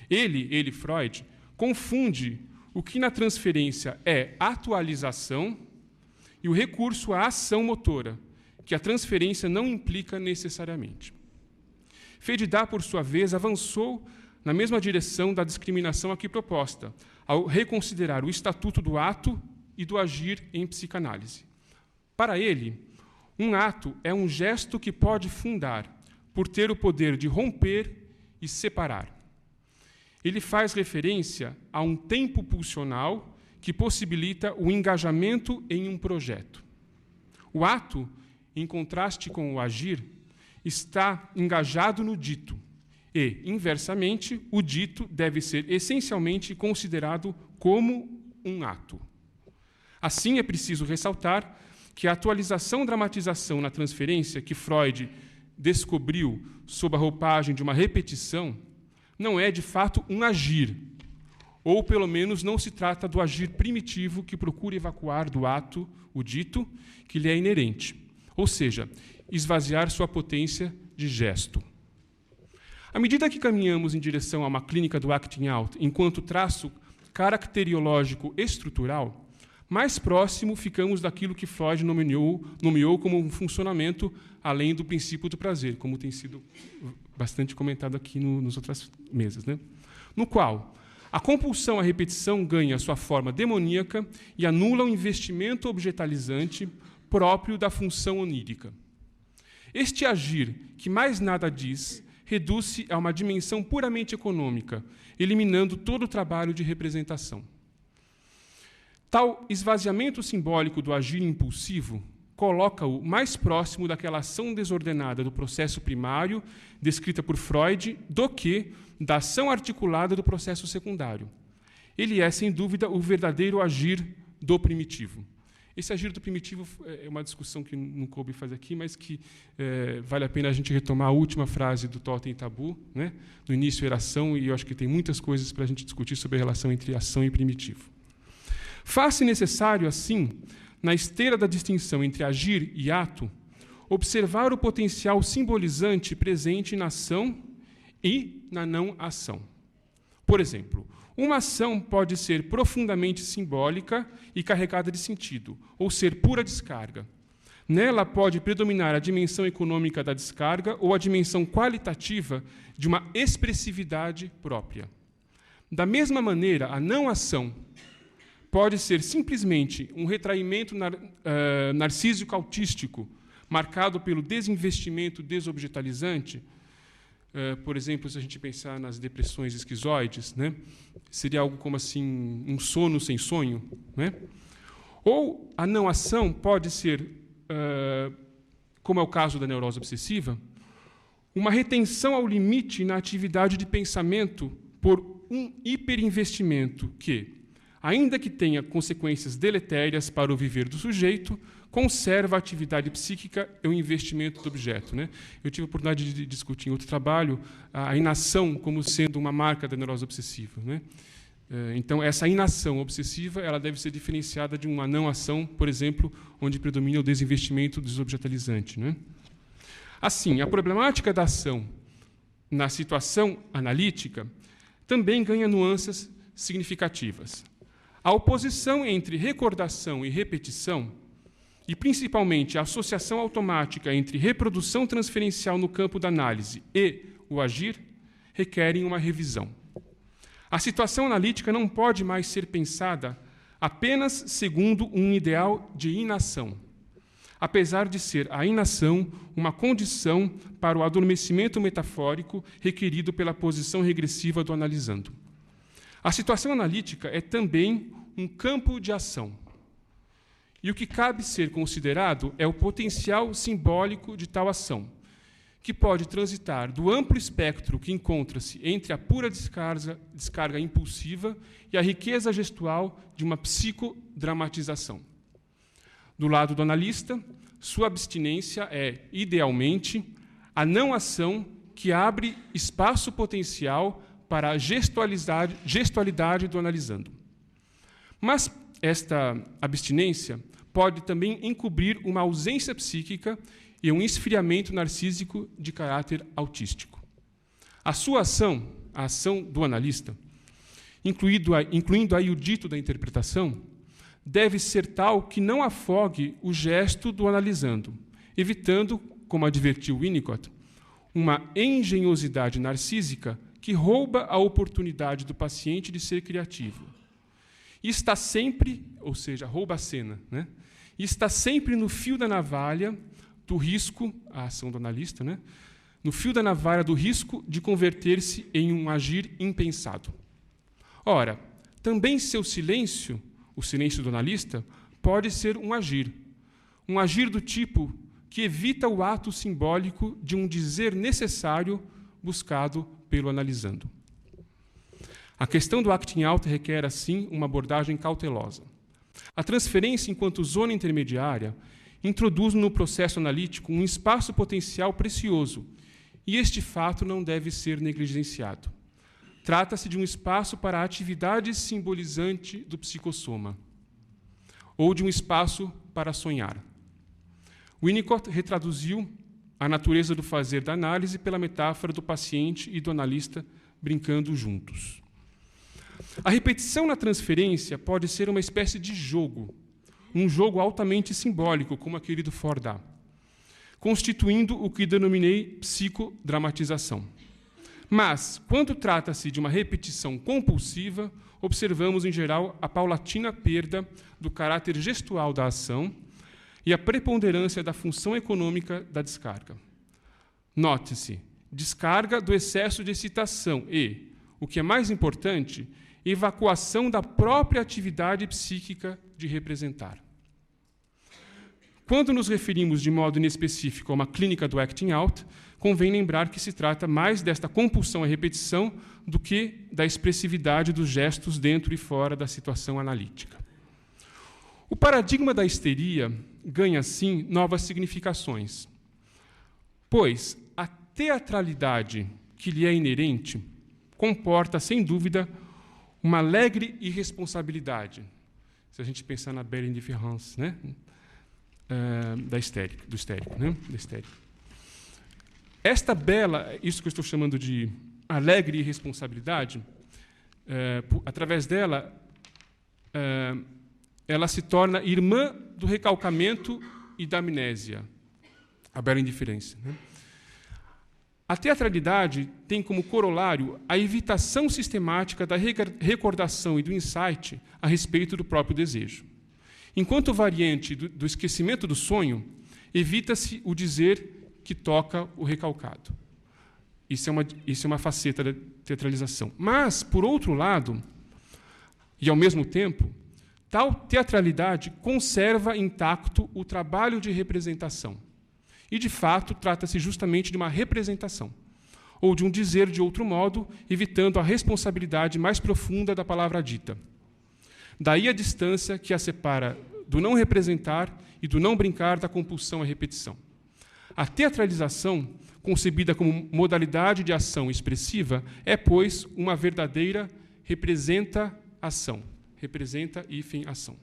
[SPEAKER 3] Ele, Freud, confunde o que na transferência é atualização e o recurso à ação motora, que a transferência não implica necessariamente. Fédida, por sua vez, avançou na mesma direção da discriminação aqui proposta, ao reconsiderar o estatuto do ato e do agir em psicanálise. Para ele, um ato é um gesto que pode fundar, por ter o poder de romper e separar. Ele faz referência a um tempo pulsional que possibilita o engajamento em um projeto. O ato, em contraste com o agir, está engajado no dito e, inversamente, o dito deve ser essencialmente considerado como um ato. Assim, é preciso ressaltar que a atualização-dramatização na transferência que Freud descobriu sob a roupagem de uma repetição não é, de fato, um agir, ou, pelo menos, não se trata do agir primitivo que procura evacuar do ato o dito que lhe é inerente, ou seja, esvaziar sua potência de gesto. À medida que caminhamos em direção a uma clínica do acting out enquanto traço caracteriológico estrutural, mais próximo ficamos daquilo que Freud nomeou como um funcionamento além do princípio do prazer, como tem sido bastante comentado aqui nas outras mesas, né? No qual a compulsão à repetição ganha sua forma demoníaca e anula o investimento objetalizante próprio da função onírica. Este agir, que mais nada diz, reduz-se a uma dimensão puramente econômica, eliminando todo o trabalho de representação. Tal esvaziamento simbólico do agir impulsivo coloca-o mais próximo daquela ação desordenada do processo primário, descrita por Freud, do que da ação articulada do processo secundário. Ele é, sem dúvida, o verdadeiro agir do primitivo. Esse agir do primitivo é uma discussão que não coube fazer aqui, mas que vale a pena a gente retomar a última frase do Totem e Tabu, né? No início era ação, e eu acho que tem muitas coisas para a gente discutir sobre a relação entre ação e primitivo. Faz-se necessário, assim, na esteira da distinção entre agir e ato, observar o potencial simbolizante presente na ação e na não-ação. Por exemplo, uma ação pode ser profundamente simbólica e carregada de sentido, ou ser pura descarga. Nela pode predominar a dimensão econômica da descarga ou a dimensão qualitativa de uma expressividade própria. Da mesma maneira, a não-ação pode ser simplesmente um retraimento narcísico autístico, marcado pelo desinvestimento desobjetalizante. Por exemplo, se a gente pensar nas depressões esquizoides, né, seria algo como assim, um sono sem sonho, né? Ou a não-ação pode ser como é o caso da neurose obsessiva, uma retenção ao limite na atividade de pensamento por um hiperinvestimento que, ainda que tenha consequências deletérias para o viver do sujeito, conserva a atividade psíquica e o investimento do objeto. Né? Eu tive a oportunidade de discutir em outro trabalho a inação como sendo uma marca da neurose obsessiva. Né? Então, essa inação obsessiva ela deve ser diferenciada de uma não-ação, por exemplo, onde predomina o desinvestimento desobjetalizante. Né? Assim, a problemática da ação na situação analítica também ganha nuances significativas. A oposição entre recordação e repetição, e principalmente a associação automática entre reprodução transferencial no campo da análise e o agir, requerem uma revisão. A situação analítica não pode mais ser pensada apenas segundo um ideal de inação, apesar de ser a inação uma condição para o adormecimento metafórico requerido pela posição regressiva do analisando. A situação analítica é também um campo de ação. E o que cabe ser considerado é o potencial simbólico de tal ação, que pode transitar do amplo espectro que encontra-se entre a pura descarga impulsiva e a riqueza gestual de uma psicodramatização. Do lado do analista, sua abstinência é, idealmente, a não-ação que abre espaço potencial para a gestualidade do analisando. Mas esta abstinência pode também encobrir uma ausência psíquica e um esfriamento narcísico de caráter autístico. A sua ação, a ação do analista, incluindo aí o dito da interpretação, deve ser tal que não afogue o gesto do analisando, evitando, como advertiu Winnicott, uma engenhosidade narcísica que rouba a oportunidade do paciente de ser criativo. E está sempre, ou seja, rouba a cena, né? E está sempre no fio da navalha do risco, a ação do analista, né? No fio da navalha do risco de converter-se em um agir impensado. Ora, também seu silêncio, o silêncio do analista, pode ser um agir do tipo que evita o ato simbólico de um dizer necessário buscado pelo analisando. A questão do acting out requer, assim, uma abordagem cautelosa. A transferência, enquanto zona intermediária, introduz no processo analítico um espaço potencial precioso, e este fato não deve ser negligenciado. Trata-se de um espaço para a atividade simbolizante do psicossoma, ou de um espaço para sonhar. Winnicott retraduziu a natureza do fazer da análise pela metáfora do paciente e do analista brincando juntos. A repetição na transferência pode ser uma espécie de jogo, um jogo altamente simbólico, como aquele do Fordá, constituindo o que denominei psicodramatização. Mas, quando trata-se de uma repetição compulsiva, observamos, em geral, a paulatina perda do caráter gestual da ação e a preponderância da função econômica da descarga. Note-se, descarga do excesso de excitação e, o que é mais importante, evacuação da própria atividade psíquica de representar. Quando nos referimos de modo inespecífico a uma clínica do acting out, convém lembrar que se trata mais desta compulsão à repetição do que da expressividade dos gestos dentro e fora da situação analítica. O paradigma da histeria ganha, assim, novas significações, pois a teatralidade que lhe é inerente comporta, sem dúvida, uma alegre irresponsabilidade, se a gente pensar na belle indifférence, né? Do histérico, né? Da histérica. Esta bela, isso que eu estou chamando de alegre irresponsabilidade, através dela, ela se torna irmã do recalcamento e da amnésia, a bela indiferença, né? A teatralidade tem como corolário a evitação sistemática da recordação e do insight a respeito do próprio desejo. Enquanto variante do esquecimento do sonho, evita-se o dizer que toca o recalcado. Isso é uma faceta da teatralização. Mas, por outro lado, e ao mesmo tempo, tal teatralidade conserva intacto o trabalho de representação. E, de fato, trata-se justamente de uma representação, ou de um dizer de outro modo, evitando a responsabilidade mais profunda da palavra dita. Daí a distância que a separa do não representar e do não brincar da compulsão à repetição. A teatralização, concebida como modalidade de ação expressiva, é, pois, uma verdadeira representa-ação. Representa-ação.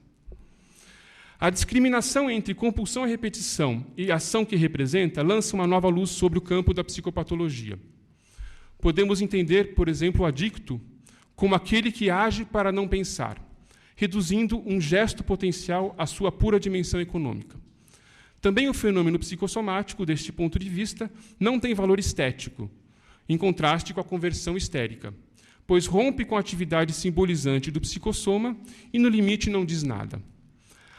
[SPEAKER 3] A discriminação entre compulsão à repetição e ação que representa lança uma nova luz sobre o campo da psicopatologia. Podemos entender, por exemplo, o adicto como aquele que age para não pensar, reduzindo um gesto potencial à sua pura dimensão econômica. Também o fenômeno psicossomático, deste ponto de vista, não tem valor estético, em contraste com a conversão histérica, pois rompe com a atividade simbolizante do psicossoma e, no limite, não diz nada.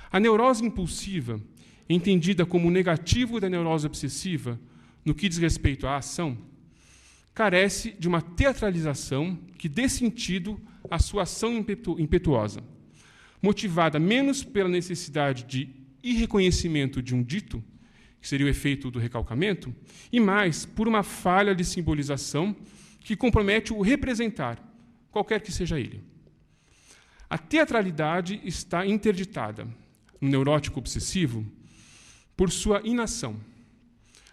[SPEAKER 3] A neurose impulsiva, entendida como negativo da neurose obsessiva, no que diz respeito à ação, carece de uma teatralização que dê sentido à sua ação impetuosa, motivada menos pela necessidade de irreconhecimento de um dito, que seria o efeito do recalcamento, e mais por uma falha de simbolização que compromete o representar, qualquer que seja ele. A teatralidade está interditada no neurótico obsessivo por sua inação,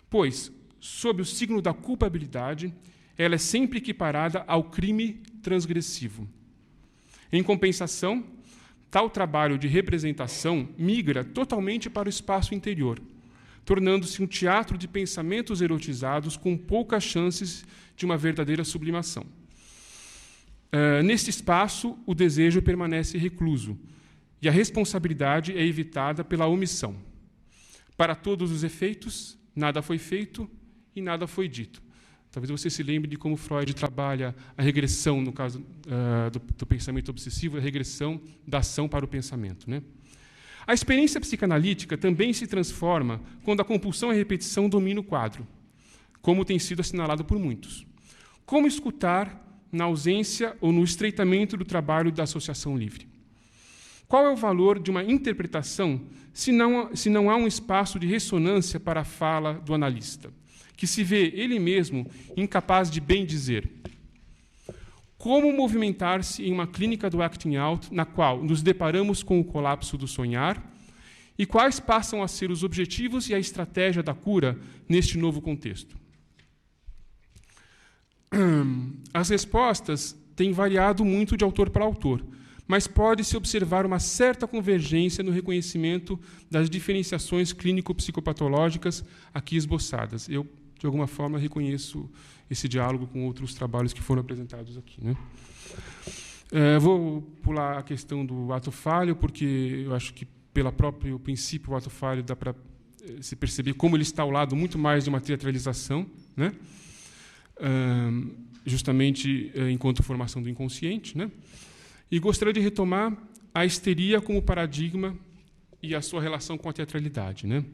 [SPEAKER 3] pois, sob o signo da culpabilidade, ela é sempre equiparada ao crime transgressivo. Em compensação, tal trabalho de representação migra totalmente para o espaço interior, tornando-se um teatro de pensamentos erotizados com poucas chances de uma verdadeira sublimação. Neste espaço, o desejo permanece recluso e a responsabilidade é evitada pela omissão. Para todos os efeitos, nada foi feito e nada foi dito. Talvez você se lembre de como Freud trabalha a regressão, no caso do pensamento obsessivo, a regressão da ação para o pensamento, né? A experiência psicanalítica também se transforma quando a compulsão à repetição domina o quadro, como tem sido assinalado por muitos. Como escutar na ausência ou no estreitamento do trabalho da associação livre? Qual é o valor de uma interpretação se não há um espaço de ressonância para a fala do analista, que se vê ele mesmo incapaz de bem dizer? Como movimentar-se em uma clínica do acting out na qual nos deparamos com o colapso do sonhar e quais passam a ser os objetivos e a estratégia da cura neste novo contexto? As respostas têm variado muito de autor para autor, mas pode-se observar uma certa convergência no reconhecimento das diferenciações clínico-psicopatológicas aqui esboçadas. Eu, de alguma forma, reconheço esse diálogo com outros trabalhos que foram apresentados aqui, né? Vou pular a questão do ato falho, porque eu acho que, pelo próprio princípio, o ato falho dá para se perceber como ele está ao lado muito mais de uma teatralização, né? Justamente enquanto formação do inconsciente, né? E gostaria de retomar a histeria como paradigma e a sua relação com a teatralidade, né?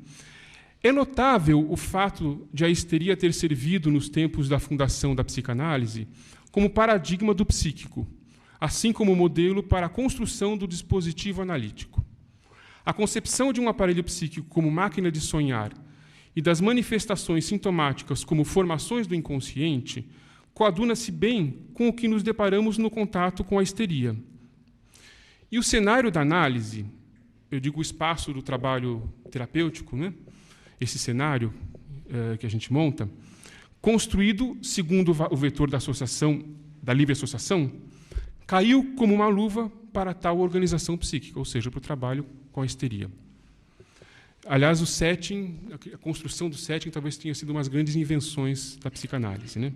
[SPEAKER 3] É notável o fato de a histeria ter servido, nos tempos da fundação da psicanálise, como paradigma do psíquico, assim como modelo para a construção do dispositivo analítico. A concepção de um aparelho psíquico como máquina de sonhar e das manifestações sintomáticas como formações do inconsciente coaduna-se bem com o que nos deparamos no contato com a histeria. E o cenário da análise, eu digo o espaço do trabalho terapêutico, né? Esse cenário que a gente monta, construído segundo o vetor da associação, da livre associação, caiu como uma luva para tal organização psíquica, ou seja, para o trabalho com a histeria. Aliás, o setting, a construção do setting talvez tenha sido uma das grandes invenções da psicanálise, né?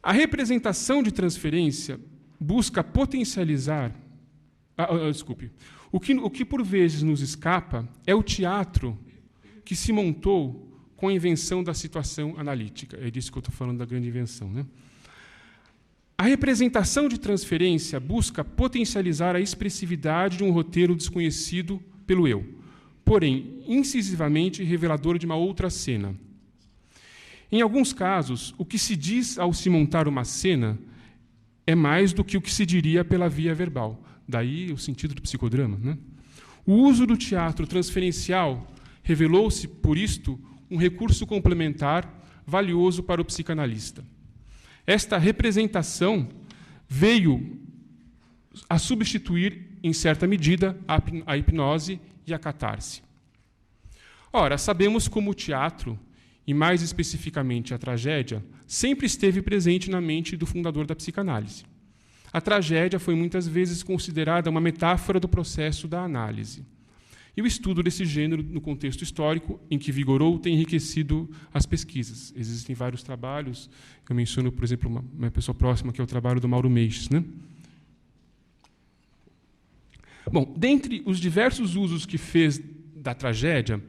[SPEAKER 3] A representação de transferência busca potencializar... O que por vezes nos escapa é o teatro que se montou com a invenção da situação analítica. É disso que eu estou falando, da grande invenção, né? A representação de transferência busca potencializar a expressividade de um roteiro desconhecido pelo eu, porém, incisivamente revelador de uma outra cena. Em alguns casos, o que se diz ao se montar uma cena é mais do que o que se diria pela via verbal. Daí o sentido do psicodrama, né? O uso do teatro transferencial revelou-se, por isto, um recurso complementar valioso para o psicanalista. Esta representação veio a substituir, em certa medida, a hipnose e a catarse. Ora, sabemos como o teatro, e mais especificamente a tragédia, sempre esteve presente na mente do fundador da psicanálise. A tragédia foi muitas vezes considerada uma metáfora do processo da análise. E o estudo desse gênero, no contexto histórico em que vigorou, tem enriquecido as pesquisas. Existem vários trabalhos, eu menciono, por exemplo, uma pessoa próxima, que é o trabalho do Mauro Meixes, né? Bom, dentre os diversos usos que fez da tragédia,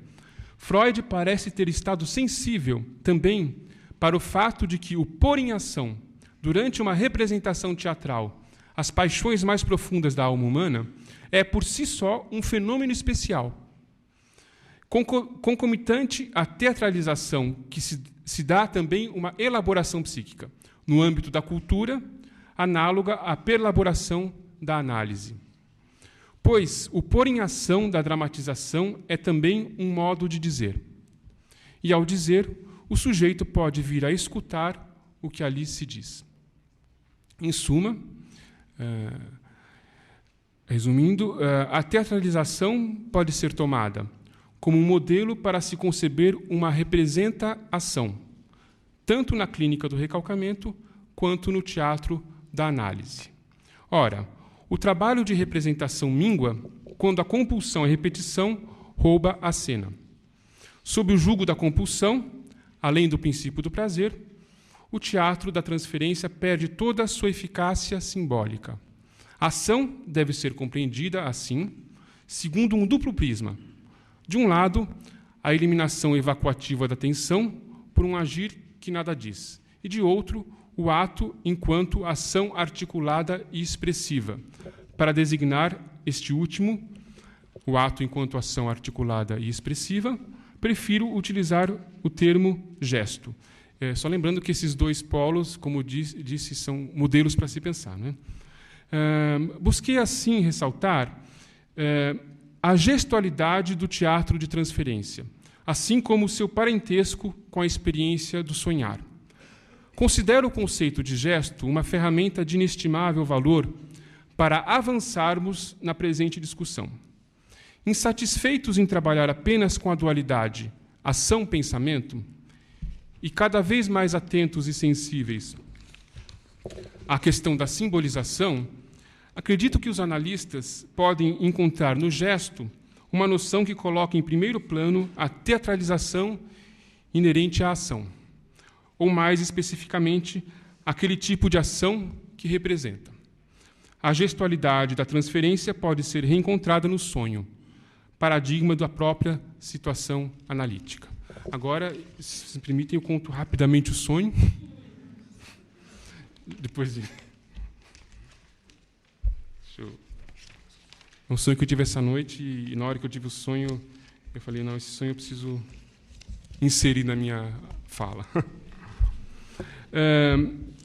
[SPEAKER 3] Freud parece ter estado sensível também para o fato de que o pôr em ação, durante uma representação teatral, as paixões mais profundas da alma humana, é por si só um fenômeno especial. Concomitante à teatralização, que se dá também uma elaboração psíquica, no âmbito da cultura, análoga à perlaboração da análise. Pois o pôr em ação da dramatização é também um modo de dizer. E, ao dizer, o sujeito pode vir a escutar o que ali se diz. Em suma, resumindo, a teatralização pode ser tomada como um modelo para se conceber uma representação, tanto na clínica do recalcamento quanto no teatro da análise. Ora, o trabalho de representação mingua quando a compulsão e repetição rouba a cena. Sob o jugo da compulsão, além do princípio do prazer, o teatro da transferência perde toda a sua eficácia simbólica. A ação deve ser compreendida, assim, segundo um duplo prisma. De um lado, a eliminação evacuativa da tensão por um agir que nada diz, e de outro, o ato enquanto ação articulada e expressiva. Para designar este último, o ato enquanto ação articulada e expressiva, prefiro utilizar o termo gesto. Só lembrando que esses dois polos, como disse, são modelos para se pensar, né? Busquei, assim, ressaltar a gestualidade do teatro de transferência, assim como o seu parentesco com a experiência do sonhar. Considero o conceito de gesto uma ferramenta de inestimável valor para avançarmos na presente discussão. Insatisfeitos em trabalhar apenas com a dualidade ação-pensamento e cada vez mais atentos e sensíveis à questão da simbolização, acredito que os analistas podem encontrar no gesto uma noção que coloca em primeiro plano a teatralização inerente à ação, ou mais especificamente, aquele tipo de ação que representa. A gestualidade da transferência pode ser reencontrada no sonho, paradigma da própria situação analítica. Agora, se me permitem, eu conto rapidamente o sonho. Depois de... É um sonho que eu tive essa noite, e na hora que eu tive o sonho, eu falei, não, esse sonho eu preciso inserir na minha fala.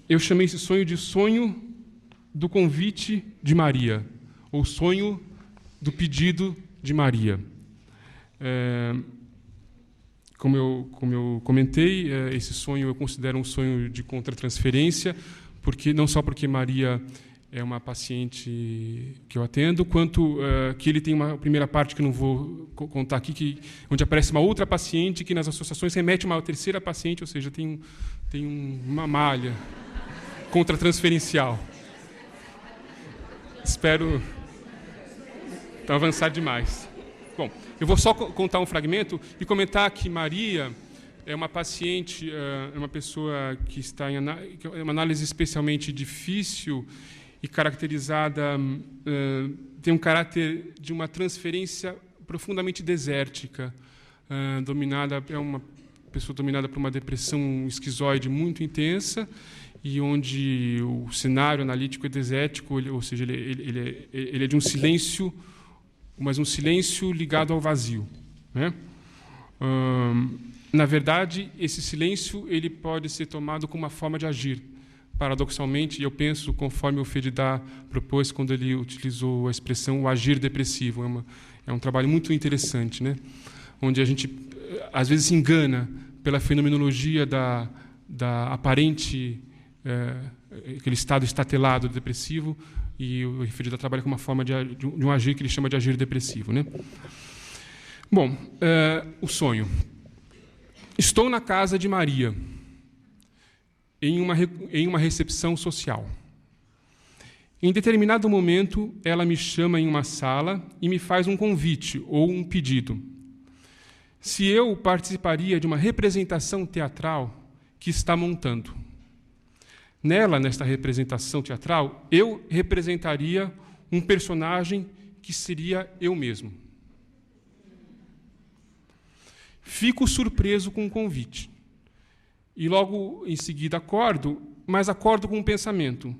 [SPEAKER 3] Eu chamei esse sonho de sonho do convite de Maria, ou sonho do pedido de Maria. Como eu comentei, esse sonho eu considero um sonho de contratransferência, não só porque Maria é uma paciente que eu atendo, quanto que ele tem uma primeira parte que eu não vou contar aqui, onde aparece uma outra paciente que nas associações remete a uma terceira paciente, ou seja, tem uma malha contratransferencial. Espero não avançar demais. Bom, eu vou só contar um fragmento e comentar que Maria é uma paciente, é uma pessoa que está em uma análise especialmente difícil e caracterizada, tem um caráter de uma transferência profundamente desértica, é uma pessoa dominada por uma depressão esquizoide muito intensa, e onde o cenário analítico é desértico, ou seja, ele é de um silêncio, mas um silêncio ligado ao vazio, né? Na verdade, esse silêncio ele pode ser tomado como uma forma de agir. Paradoxalmente, eu penso, conforme o Ferdinand propôs quando ele utilizou a expressão o agir depressivo. É um trabalho muito interessante, né? Onde a gente às vezes se engana pela fenomenologia da aparente aquele estado estatelado depressivo, e o referido trabalha com uma forma de um agir que ele chama de agir depressivo, né? Bom, o sonho. Estou na casa de Maria, em uma recepção social. Em determinado momento, ela me chama em uma sala e me faz um convite ou um pedido. Se eu participaria de uma representação teatral que está montando. Nesta representação teatral, eu representaria um personagem que seria eu mesmo. Fico surpreso com o convite. E logo em seguida acordo, mas acordo com um pensamento.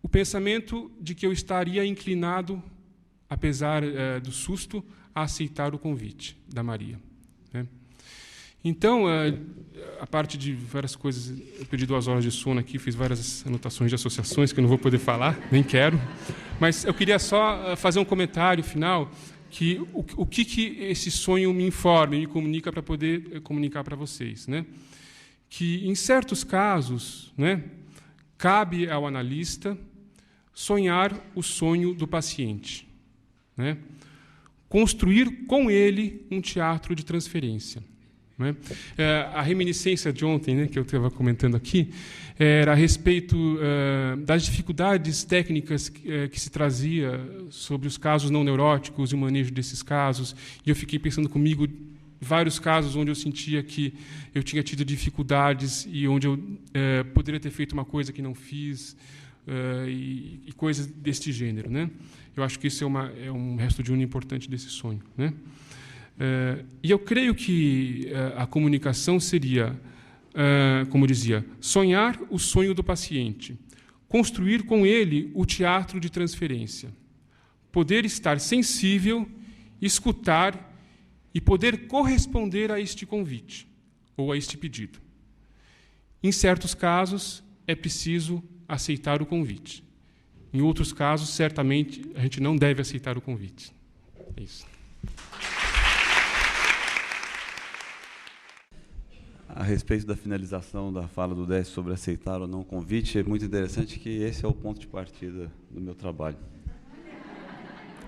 [SPEAKER 3] O pensamento de que eu estaria inclinado, apesar do susto, a aceitar o convite da Maria. Né? Então, a parte de várias coisas, eu perdi 2 horas de sono aqui, fiz várias anotações de associações que eu não vou poder falar, nem quero, mas eu queria só fazer um comentário final, que o que esse sonho me informa e me comunica para poder comunicar para vocês. Né? Que, em certos casos, né, cabe ao analista sonhar o sonho do paciente, né? Construir com ele um teatro de transferência. Né? A reminiscência de ontem, né, que eu estava comentando aqui, era a respeito das dificuldades técnicas que se trazia sobre os casos não neuróticos e o manejo desses casos, e eu fiquei pensando comigo vários casos onde eu sentia que eu tinha tido dificuldades e onde eu poderia ter feito uma coisa que não fiz, e coisas deste gênero. Né? Eu acho que isso é um resto de uno importante desse sonho. Né? E eu creio que a comunicação seria, como dizia, sonhar o sonho do paciente, construir com ele o teatro de transferência, poder estar sensível, escutar e poder corresponder a este convite ou a este pedido. Em certos casos, é preciso aceitar o convite. Em outros casos, certamente, a gente não deve aceitar o convite. É isso.
[SPEAKER 4] A respeito da finalização da fala do Décio sobre aceitar ou não o convite, é muito interessante que esse é o ponto de partida do meu trabalho.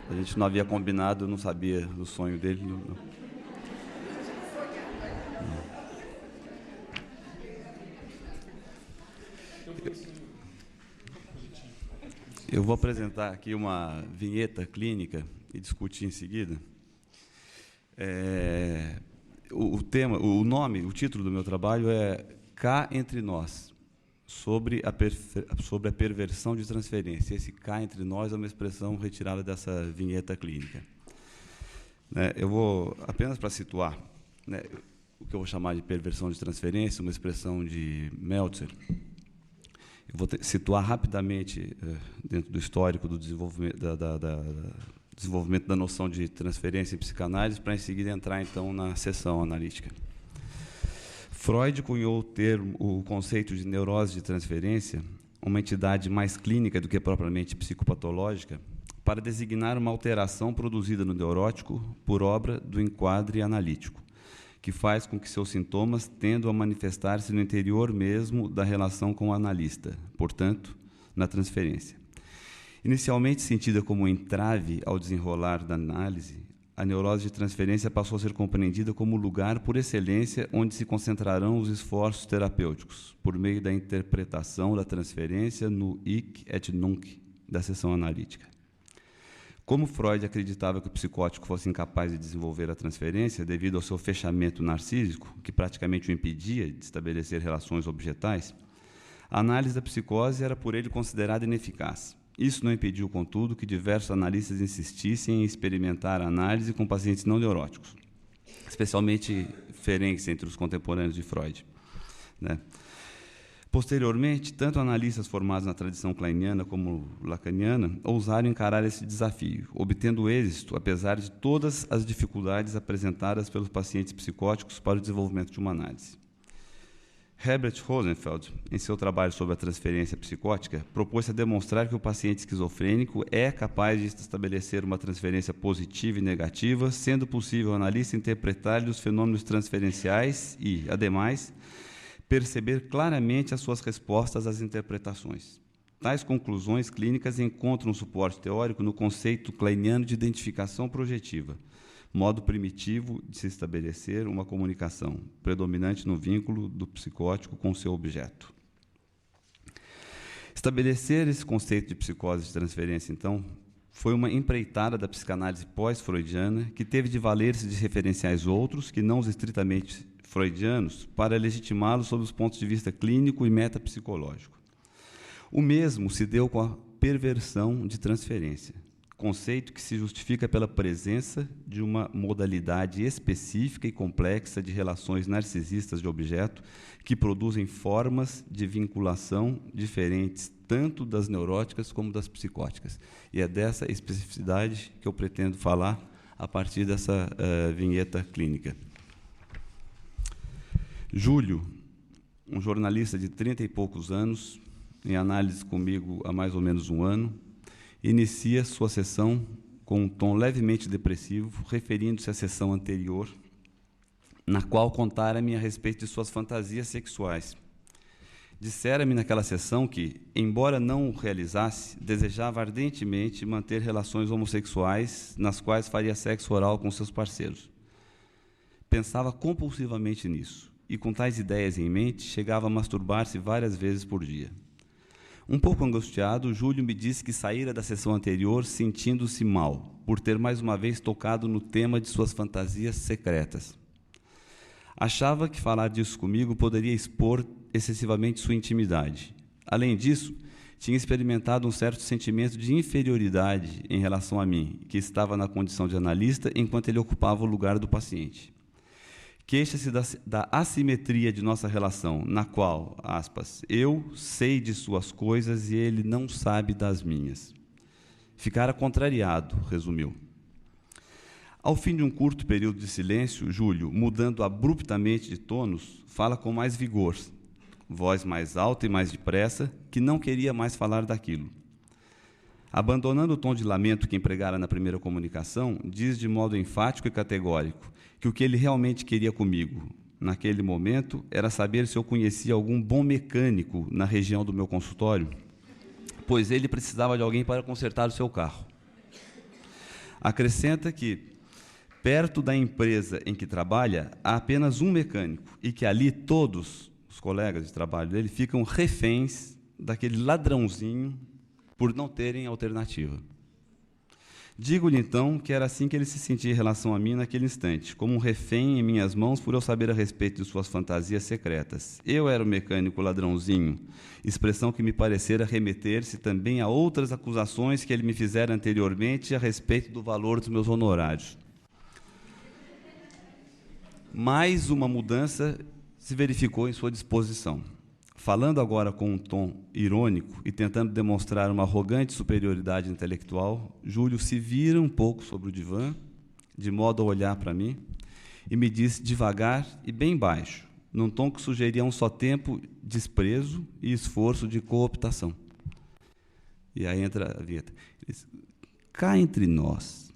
[SPEAKER 4] A gente não havia combinado, eu não sabia do sonho dele. Eu vou apresentar aqui uma vinheta clínica e discutir em seguida. O título do meu trabalho é Cá entre nós, sobre a perversão de transferência. Esse cá entre nós é uma expressão retirada dessa vinheta clínica. Eu vou, apenas para situar, o que eu vou chamar de perversão de transferência, uma expressão de Meltzer. Eu vou situar rapidamente, dentro do histórico do desenvolvimento desenvolvimento da noção de transferência em psicanálise, para em seguida entrar, então, na seção analítica. Freud cunhou o conceito de neurose de transferência, uma entidade mais clínica do que propriamente psicopatológica, para designar uma alteração produzida no neurótico por obra do enquadre analítico, que faz com que seus sintomas tendam a manifestar-se no interior mesmo da relação com o analista, portanto, na transferência. Inicialmente sentida como um entrave ao desenrolar da análise, a neurose de transferência passou a ser compreendida como o lugar por excelência onde se concentrarão os esforços terapêuticos, por meio da interpretação da transferência no Ich et Nunc da seção analítica. Como Freud acreditava que o psicótico fosse incapaz de desenvolver a transferência devido ao seu fechamento narcísico, que praticamente o impedia de estabelecer relações objetais, a análise da psicose era por ele considerada ineficaz. Isso não impediu, contudo, que diversos analistas insistissem em experimentar a análise com pacientes não neuróticos, especialmente Ferenczi entre os contemporâneos de Freud. Posteriormente, tanto analistas formados na tradição kleiniana como lacaniana ousaram encarar esse desafio, obtendo êxito, apesar de todas as dificuldades apresentadas pelos pacientes psicóticos para o desenvolvimento de uma análise. Herbert Rosenfeld, em seu trabalho sobre a transferência psicótica, propôs-se a demonstrar que o paciente esquizofrênico é capaz de estabelecer uma transferência positiva e negativa, sendo possível ao analista interpretar-lhe os fenômenos transferenciais e, ademais, perceber claramente as suas respostas às interpretações. Tais conclusões clínicas encontram suporte teórico no conceito kleiniano de identificação projetiva, modo primitivo de se estabelecer uma comunicação, predominante no vínculo do psicótico com seu objeto. Estabelecer esse conceito de psicose de transferência, então, foi uma empreitada da psicanálise pós-freudiana, que teve de valer-se de referenciais outros, que não os estritamente freudianos, para legitimá-los sob os pontos de vista clínico e metapsicológico. O mesmo se deu com a perversão de transferência, conceito que se justifica pela presença de uma modalidade específica e complexa de relações narcisistas de objeto que produzem formas de vinculação diferentes, tanto das neuróticas como das psicóticas. E é dessa especificidade que eu pretendo falar a partir dessa vinheta clínica. Júlio, um jornalista de 30 e poucos anos, em análise comigo há mais ou menos um ano, inicia sua sessão com um tom levemente depressivo, referindo-se à sessão anterior, na qual contara-me a respeito de suas fantasias sexuais. Dissera-me naquela sessão que, embora não o realizasse, desejava ardentemente manter relações homossexuais nas quais faria sexo oral com seus parceiros. Pensava compulsivamente nisso, e com tais ideias em mente, chegava a masturbar-se várias vezes por dia. Um pouco angustiado, Júlio me disse que saíra da sessão anterior sentindo-se mal, por ter mais uma vez tocado no tema de suas fantasias secretas. Achava que falar disso comigo poderia expor excessivamente sua intimidade. Além disso, tinha experimentado um certo sentimento de inferioridade em relação a mim, que estava na condição de analista enquanto ele ocupava o lugar do paciente. Queixa-se da assimetria de nossa relação, na qual, aspas, eu sei de suas coisas e ele não sabe das minhas. Ficara contrariado, resumiu. Ao fim de um curto período de silêncio, Júlio, mudando abruptamente de tônus, fala com mais vigor, voz mais alta e mais depressa, que não queria mais falar daquilo. Abandonando o tom de lamento que empregara na primeira comunicação, diz de modo enfático e categórico que o que ele realmente queria comigo, naquele momento, era saber se eu conhecia algum bom mecânico na região do meu consultório, pois ele precisava de alguém para consertar o seu carro. Acrescenta que, perto da empresa em que trabalha, há apenas um mecânico e que ali todos os colegas de trabalho dele ficam reféns daquele ladrãozinho por não terem alternativa. Digo-lhe, então, que era assim que ele se sentia em relação a mim naquele instante, como um refém em minhas mãos por eu saber a respeito de suas fantasias secretas. Eu era o mecânico ladrãozinho, expressão que me parecera remeter-se também a outras acusações que ele me fizera anteriormente a respeito do valor dos meus honorários. Mais uma mudança se verificou em sua disposição. Falando agora com um tom irônico e tentando demonstrar uma arrogante superioridade intelectual, Júlio se vira um pouco sobre o divã, de modo a olhar para mim, e me disse devagar e bem baixo, num tom que sugeria a um só tempo desprezo e esforço de cooptação. E aí entra a vinheta. Ele diz, cá entre nós,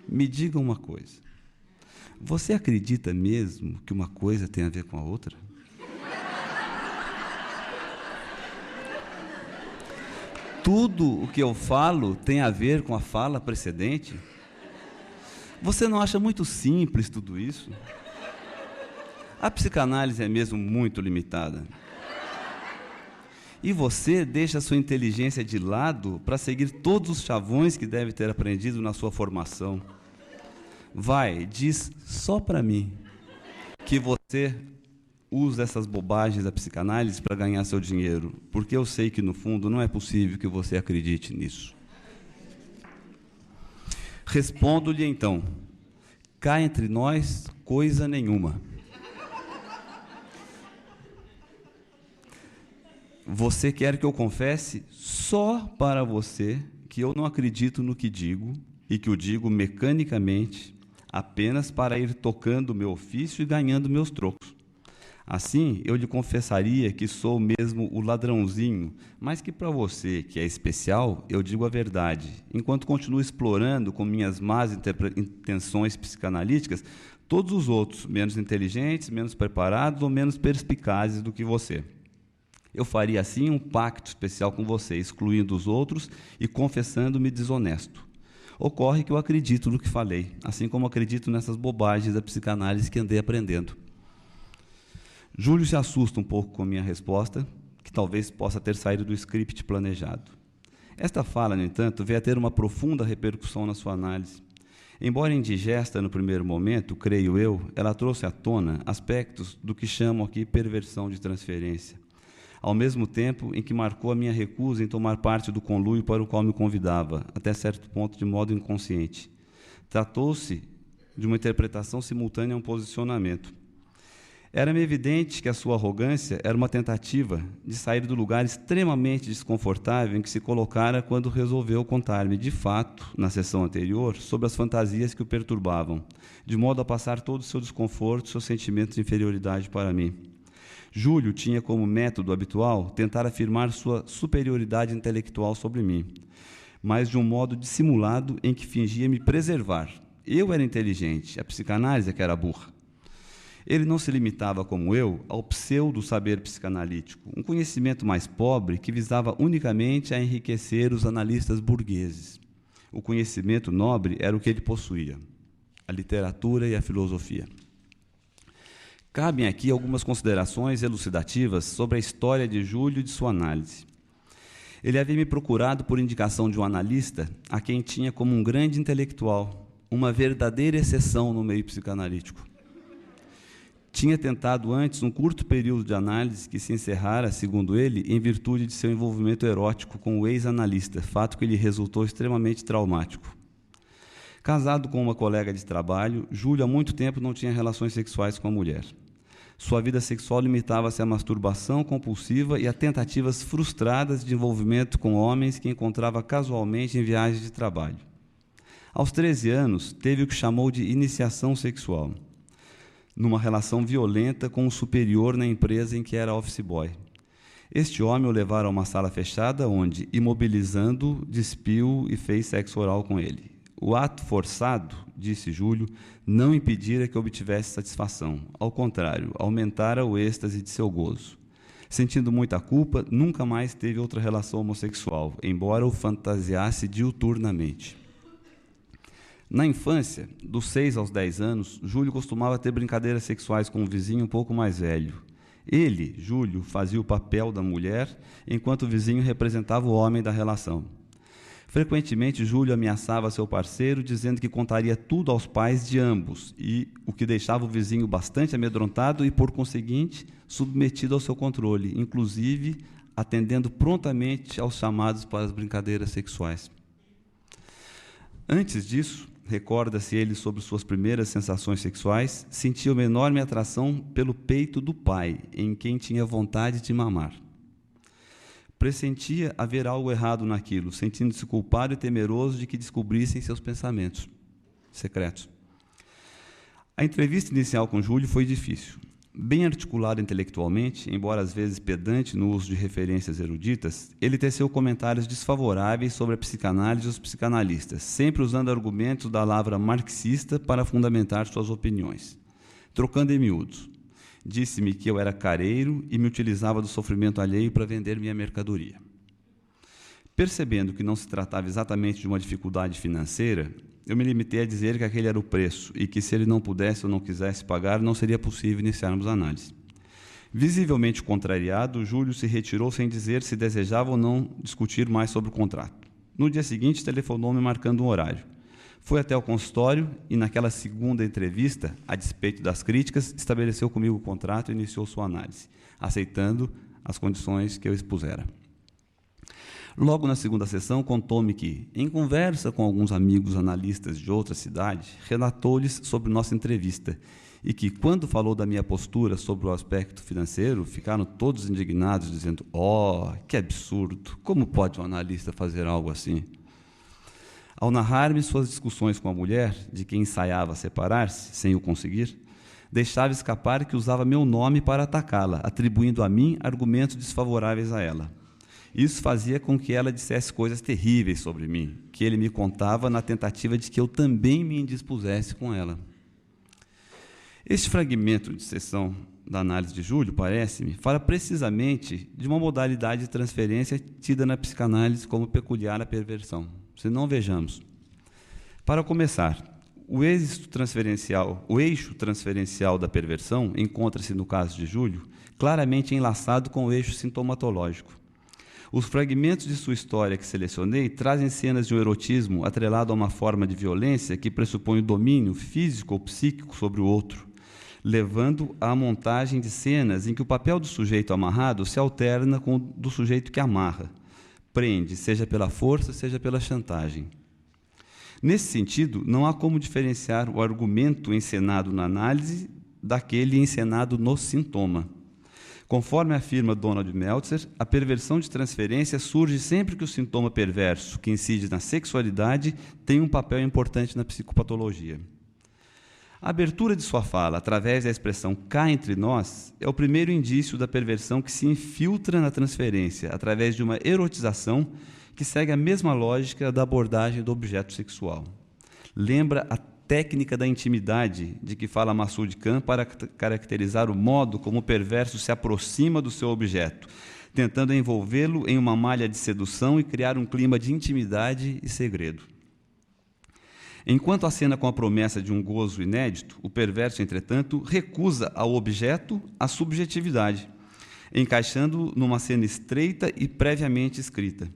[SPEAKER 4] me diga uma coisa. Você acredita mesmo que uma coisa tem a ver com a outra? Tudo o que eu falo tem a ver com a fala precedente? Você não acha muito simples tudo isso? A psicanálise é mesmo muito limitada. E você deixa a sua inteligência de lado para seguir todos os chavões que deve ter aprendido na sua formação. Vai, diz só para mim que você usa essas bobagens da psicanálise para ganhar seu dinheiro, porque eu sei que, no fundo, não é possível que você acredite nisso. Respondo-lhe, então, cá entre nós, coisa nenhuma. Você quer que eu confesse só para você que eu não acredito no que digo e que o digo mecanicamente, apenas para ir tocando o meu ofício e ganhando meus trocos. Assim, eu lhe confessaria que sou mesmo o ladrãozinho, mas que para você, que é especial, eu digo a verdade. Enquanto continuo explorando com minhas más intenções psicanalíticas, todos os outros, menos inteligentes, menos preparados ou menos perspicazes do que você. Eu faria, assim, um pacto especial com você, excluindo os outros e confessando-me desonesto. Ocorre que eu acredito no que falei, assim como acredito nessas bobagens da psicanálise que andei aprendendo. Júlio se assusta um pouco com a minha resposta, que talvez possa ter saído do script planejado. Esta fala, no entanto, veio a ter uma profunda repercussão na sua análise. Embora indigesta no primeiro momento, creio eu, ela trouxe à tona aspectos do que chamo aqui perversão de transferência, ao mesmo tempo em que marcou a minha recusa em tomar parte do conluio para o qual me convidava, até certo ponto de modo inconsciente. Tratou-se de uma interpretação simultânea a um posicionamento. Era-me evidente que a sua arrogância era uma tentativa de sair do lugar extremamente desconfortável em que se colocara quando resolveu contar-me, de fato, na sessão anterior, sobre as fantasias que o perturbavam, de modo a passar todo o seu desconforto, seus sentimentos de inferioridade para mim. Júlio tinha como método habitual tentar afirmar sua superioridade intelectual sobre mim, mas de um modo dissimulado em que fingia me preservar. Eu era inteligente, a psicanálise é que era burra. Ele não se limitava, como eu, ao pseudo-saber psicanalítico, um conhecimento mais pobre que visava unicamente a enriquecer os analistas burgueses. O conhecimento nobre era o que ele possuía, a literatura e a filosofia. Cabem aqui algumas considerações elucidativas sobre a história de Júlio e de sua análise. Ele havia me procurado por indicação de um analista a quem tinha como um grande intelectual, uma verdadeira exceção no meio psicanalítico. Tinha tentado antes um curto período de análise que se encerrara, segundo ele, em virtude de seu envolvimento erótico com o ex-analista, fato que lhe resultou extremamente traumático. Casado com uma colega de trabalho, Júlio há muito tempo não tinha relações sexuais com a mulher. Sua vida sexual limitava-se à masturbação compulsiva e a tentativas frustradas de envolvimento com homens que encontrava casualmente em viagens de trabalho. Aos 13 anos, teve o que chamou de iniciação sexual, numa relação violenta com um superior na empresa em que era office boy. Este homem o levara a uma sala fechada, onde, imobilizando-o, despiu e fez sexo oral com ele. O ato forçado, disse Júlio, não impedira que obtivesse satisfação. Ao contrário, aumentara o êxtase de seu gozo. Sentindo muita culpa, nunca mais teve outra relação homossexual, embora o fantasiasse diuturnamente. Na infância, dos 6 aos 10 anos, Júlio costumava ter brincadeiras sexuais com um vizinho um pouco mais velho. Ele, Júlio, fazia o papel da mulher, enquanto o vizinho representava o homem da relação. Frequentemente, Júlio ameaçava seu parceiro, dizendo que contaria tudo aos pais de ambos, e o que deixava o vizinho bastante amedrontado e, por conseguinte, submetido ao seu controle, inclusive atendendo prontamente aos chamados para as brincadeiras sexuais. Antes disso, recorda-se ele sobre suas primeiras sensações sexuais, sentia uma enorme atração pelo peito do pai, em quem tinha vontade de mamar. Pressentia haver algo errado naquilo, sentindo-se culpado e temeroso de que descobrissem seus pensamentos secretos. A entrevista inicial com Júlio foi difícil. Bem articulado intelectualmente, embora às vezes pedante no uso de referências eruditas, ele teceu comentários desfavoráveis sobre a psicanálise e os psicanalistas, sempre usando argumentos da lavra marxista para fundamentar suas opiniões. Trocando em miúdos, disse-me que eu era careiro e me utilizava do sofrimento alheio para vender minha mercadoria. Percebendo que não se tratava exatamente de uma dificuldade financeira, eu me limitei a dizer que aquele era o preço e que, se ele não pudesse ou não quisesse pagar, não seria possível iniciarmos a análise. Visivelmente contrariado, Júlio se retirou sem dizer se desejava ou não discutir mais sobre o contrato. No dia seguinte, telefonou-me marcando um horário. Foi até o consultório e, naquela segunda entrevista, a despeito das críticas, estabeleceu comigo o contrato e iniciou sua análise, aceitando as condições que eu expusera. Logo na segunda sessão, contou-me que, em conversa com alguns amigos analistas de outra cidade, relatou-lhes sobre nossa entrevista e que, quando falou da minha postura sobre o aspecto financeiro, ficaram todos indignados, dizendo: "Oh, que absurdo! Como pode um analista fazer algo assim?" Ao narrar-me suas discussões com a mulher, de quem ensaiava separar-se, sem o conseguir, deixava escapar que usava meu nome para atacá-la, atribuindo a mim argumentos desfavoráveis a ela. Isso fazia com que ela dissesse coisas terríveis sobre mim, que ele me contava na tentativa de que eu também me indispusesse com ela. Este fragmento de seção da análise de Júlio, parece-me, fala precisamente de uma modalidade de transferência tida na psicanálise como peculiar à perversão. Se não, vejamos. Para começar, o eixo transferencial da perversão encontra-se, no caso de Júlio, claramente enlaçado com o eixo sintomatológico. Os fragmentos de sua história que selecionei trazem cenas de um erotismo atrelado a uma forma de violência que pressupõe o domínio físico ou psíquico sobre o outro, levando à montagem de cenas em que o papel do sujeito amarrado se alterna com o do sujeito que amarra, prende, seja pela força, seja pela chantagem. Nesse sentido, não há como diferenciar o argumento encenado na análise daquele encenado no sintoma. Conforme afirma Donald Meltzer, a perversão de transferência surge sempre que o sintoma perverso, que incide na sexualidade, tem um papel importante na psicopatologia. A abertura de sua fala, através da expressão cá entre nós, é o primeiro indício da perversão que se infiltra na transferência, através de uma erotização que segue a mesma lógica da abordagem do objeto sexual. Lembra a técnica da intimidade de que fala Massoud Khan para caracterizar o modo como o perverso se aproxima do seu objeto, tentando envolvê-lo em uma malha de sedução e criar um clima de intimidade e segredo. Enquanto acena com a promessa de um gozo inédito, o perverso, entretanto, recusa ao objeto a subjetividade, encaixando-o numa cena estreita e previamente escrita.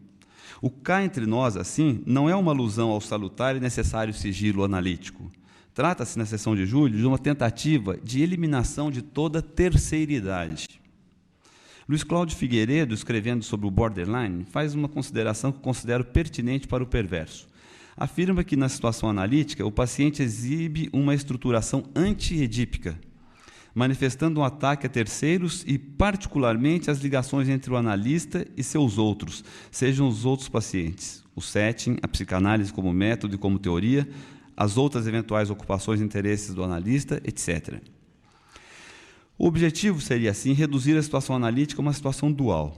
[SPEAKER 4] O cá entre nós, assim, não é uma alusão ao salutar e necessário sigilo analítico. Trata-se, na seção de Júlio, de uma tentativa de eliminação de toda terceiridade. Luiz Cláudio Figueiredo, escrevendo sobre o borderline, faz uma consideração que considero pertinente para o perverso. Afirma que, na situação analítica, o paciente exibe uma estruturação anti-edípica, manifestando um ataque a terceiros e, particularmente, as ligações entre o analista e seus outros, sejam os outros pacientes, o setting, a psicanálise como método e como teoria, as outras eventuais ocupações e interesses do analista, etc. O objetivo seria, assim, reduzir a situação analítica a uma situação dual.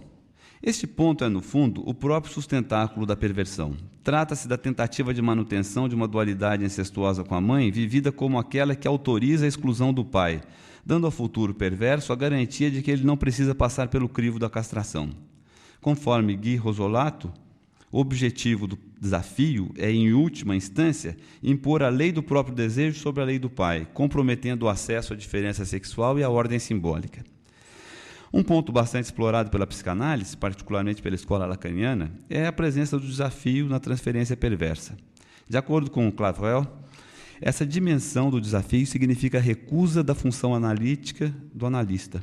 [SPEAKER 4] Este ponto é, no fundo, o próprio sustentáculo da perversão. Trata-se da tentativa de manutenção de uma dualidade incestuosa com a mãe, vivida como aquela que autoriza a exclusão do pai, dando ao futuro perverso a garantia de que ele não precisa passar pelo crivo da castração. Conforme Guy Rosolato, o objetivo do desafio é, em última instância, impor a lei do próprio desejo sobre a lei do pai, comprometendo o acesso à diferença sexual e à ordem simbólica. Um ponto bastante explorado pela psicanálise, particularmente pela escola lacaniana, é a presença do desafio na transferência perversa. De acordo com Clavrel, essa dimensão do desafio significa a recusa da função analítica do analista.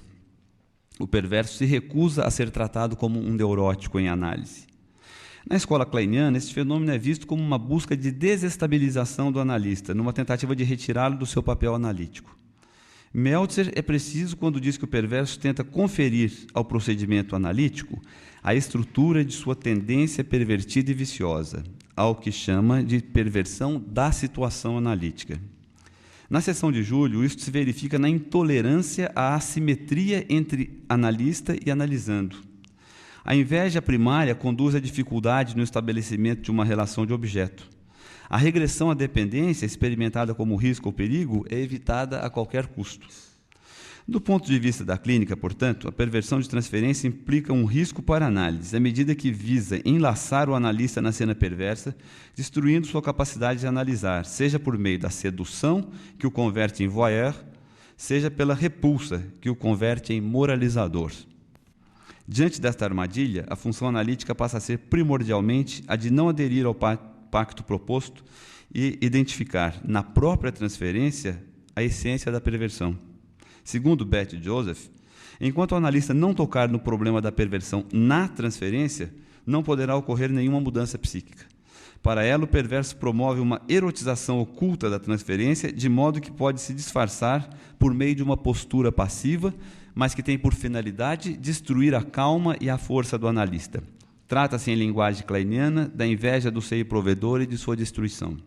[SPEAKER 4] O perverso se recusa a ser tratado como um neurótico em análise. Na escola kleiniana, esse fenômeno é visto como uma busca de desestabilização do analista, numa tentativa de retirá-lo do seu papel analítico. Meltzer é preciso quando diz que o perverso tenta conferir ao procedimento analítico a estrutura de sua tendência pervertida e viciosa, ao que chama de perversão da situação analítica. Na seção de Júlio, isso se verifica na intolerância à assimetria entre analista e analisando. A inveja primária conduz à dificuldade no estabelecimento de uma relação de objeto. A regressão à dependência, experimentada como risco ou perigo, é evitada a qualquer custo. Do ponto de vista da clínica, portanto, a perversão de transferência implica um risco para a análise, à medida que visa enlaçar o analista na cena perversa, destruindo sua capacidade de analisar, seja por meio da sedução, que o converte em voyeur, seja pela repulsa, que o converte em moralizador. Diante desta armadilha, a função analítica passa a ser primordialmente a de não aderir ao pacto proposto e identificar, na própria transferência, a essência da perversão. Segundo Beth Joseph, enquanto o analista não tocar no problema da perversão na transferência, não poderá ocorrer nenhuma mudança psíquica. Para ela, o perverso promove uma erotização oculta da transferência, de modo que pode se disfarçar por meio de uma postura passiva, mas que tem por finalidade destruir a calma e a força do analista. Trata-se, em linguagem kleiniana, da inveja do seio provedor e de sua destruição.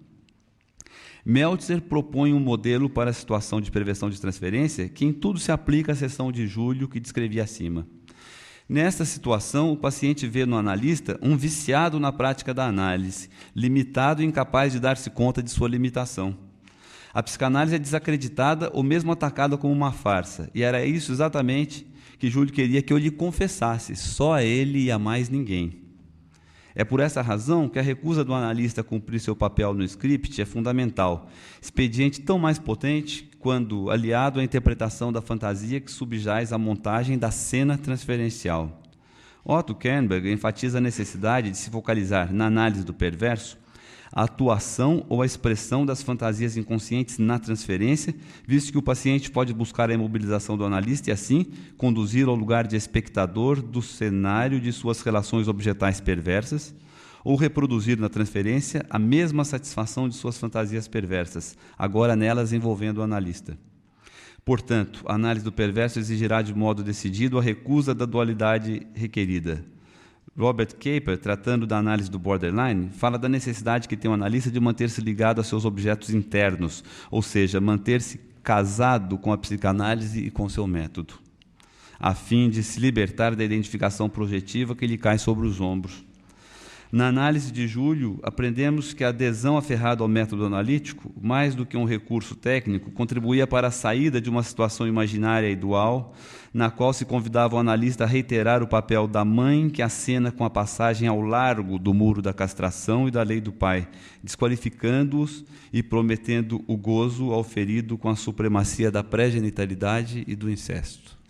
[SPEAKER 4] Meltzer propõe um modelo para a situação de perversão de transferência que em tudo se aplica à seção de julho que descrevi acima. Nesta situação, o paciente vê no analista um viciado na prática da análise, limitado e incapaz de dar-se conta de sua limitação. A psicanálise é desacreditada ou mesmo atacada como uma farsa, e era isso exatamente que Júlio queria que eu lhe confessasse, só a ele e a mais ninguém. É por essa razão que a recusa do analista a cumprir seu papel no script é fundamental, expediente tão mais potente quando aliado à interpretação da fantasia que subjaz à montagem da cena transferencial. Otto Kernberg enfatiza a necessidade de se focalizar na análise do perverso a atuação ou a expressão das fantasias inconscientes na transferência, visto que o paciente pode buscar a imobilização do analista e, assim, conduzi-lo ao lugar de espectador do cenário de suas relações objetais perversas, ou reproduzir na transferência a mesma satisfação de suas fantasias perversas, agora nelas envolvendo o analista. Portanto, a análise do perverso exigirá de modo decidido a recusa da dualidade requerida. Robert Capper, tratando da análise do borderline, fala da necessidade que tem o analista de manter-se ligado a seus objetos internos, ou seja, manter-se casado com a psicanálise e com seu método, a fim de se libertar da identificação projetiva que lhe cai sobre os ombros. Na análise de Júlio, aprendemos que a adesão aferrada ao método analítico, mais do que um recurso técnico, contribuía para a saída de uma situação imaginária e dual, na qual se convidava o analista a reiterar o papel da mãe que acena com a passagem ao largo do muro da castração e da lei do pai, desqualificando-os e prometendo o gozo ao ferido com a supremacia da pré-genitalidade e do incesto.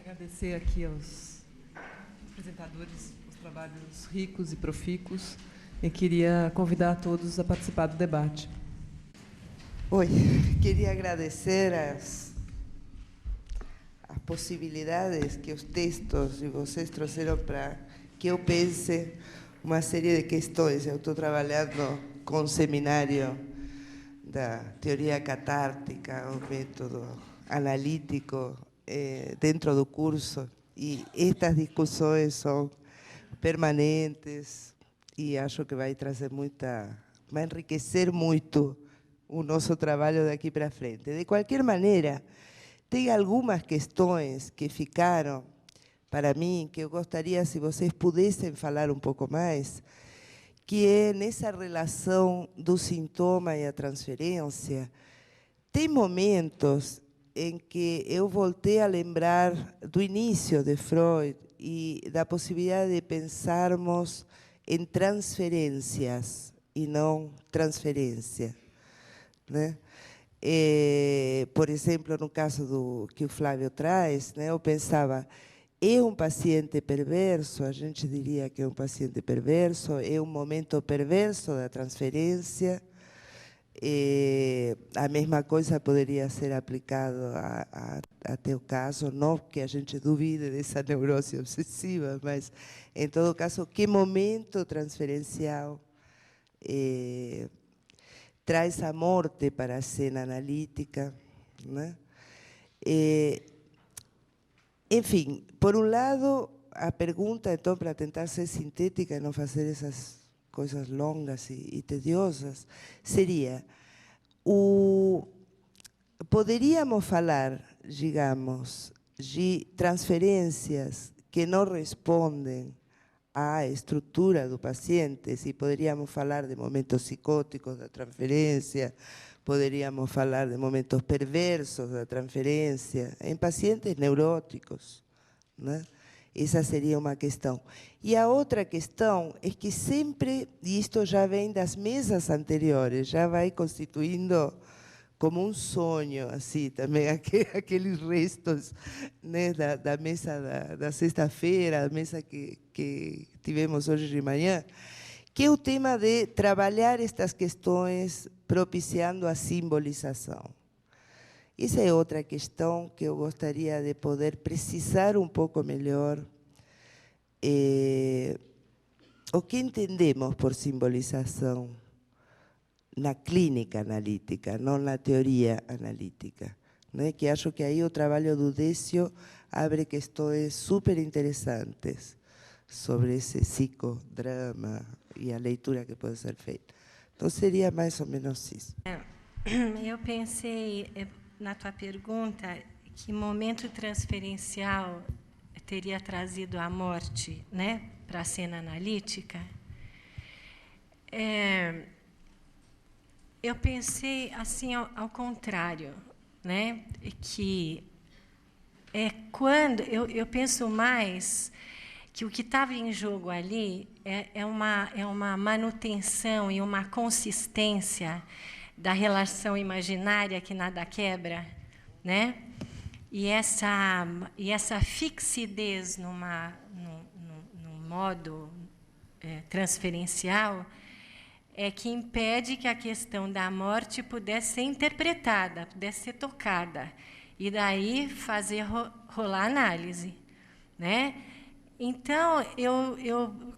[SPEAKER 1] Agradecer aqui aos apresentadores os trabalhos ricos e profícuos e queria convidar a todos a participar do debate.
[SPEAKER 5] Oi, queria agradecer as possibilidades que os textos e vocês trouxeram para que eu pense uma série de questões. Eu estou trabalhando com um seminário da teoria catártica, o método analítico, dentro do curso, e estas discussões são permanentes e acho que vai enriquecer muito o nosso trabalho daqui para frente. De qualquer maneira, tem algumas questões que ficaram para mim que eu gostaria, se vocês pudessem falar um pouco mais, que é nessa relação do sintoma e a transferência. Tem momentos em que eu voltei a lembrar do início de Freud e da possibilidade de pensarmos em transferências e não transferência, né? Por exemplo, no caso que o Flávio traz, né, eu pensava, é um paciente perverso, a gente diria que é um paciente perverso, é um momento perverso da transferência. A mesma coisa poderia ser aplicado a teu caso, não que a gente duvide dessa neurose obsessiva, mas, em todo caso, que momento transferencial traz a morte para a cena analítica, né? Enfim, por um lado, a pergunta, então, para tentar ser sintética e não fazer essas coisas longas e tediosas, seria, poderíamos falar, digamos, de transferências que não respondem à estrutura do paciente, se poderíamos falar de momentos psicóticos da transferência, poderíamos falar de momentos perversos da transferência, em pacientes neuróticos, né? Essa seria uma questão. E a outra questão é que sempre, e isto já vem das mesas anteriores, já vai constituindo como um sonho, assim, também aqueles restos, né, da mesa da sexta-feira, da mesa que tivemos hoje de manhã, que é o tema de trabalhar estas questões propiciando a simbolização. Essa é outra questão que eu gostaria de poder precisar um pouco melhor. O que entendemos por simbolização na clínica analítica, não na teoria analítica, né? Que acho que aí o trabalho do Décio abre questões super interessantes, sobre esse psicodrama e a leitura que pode ser feita. Então, seria mais ou menos isso.
[SPEAKER 2] Eu pensei, na tua pergunta, que momento transferencial teria trazido a morte, né, para a cena analítica. Eu pensei assim ao contrário, né, que quando eu penso mais que o que estava em jogo ali é uma manutenção e uma consistência da relação imaginária que nada quebra, né? E essa fixidez num modo transferencial é que impede que a questão da morte pudesse ser interpretada, pudesse ser tocada, e daí fazer rolar análise, né? Então,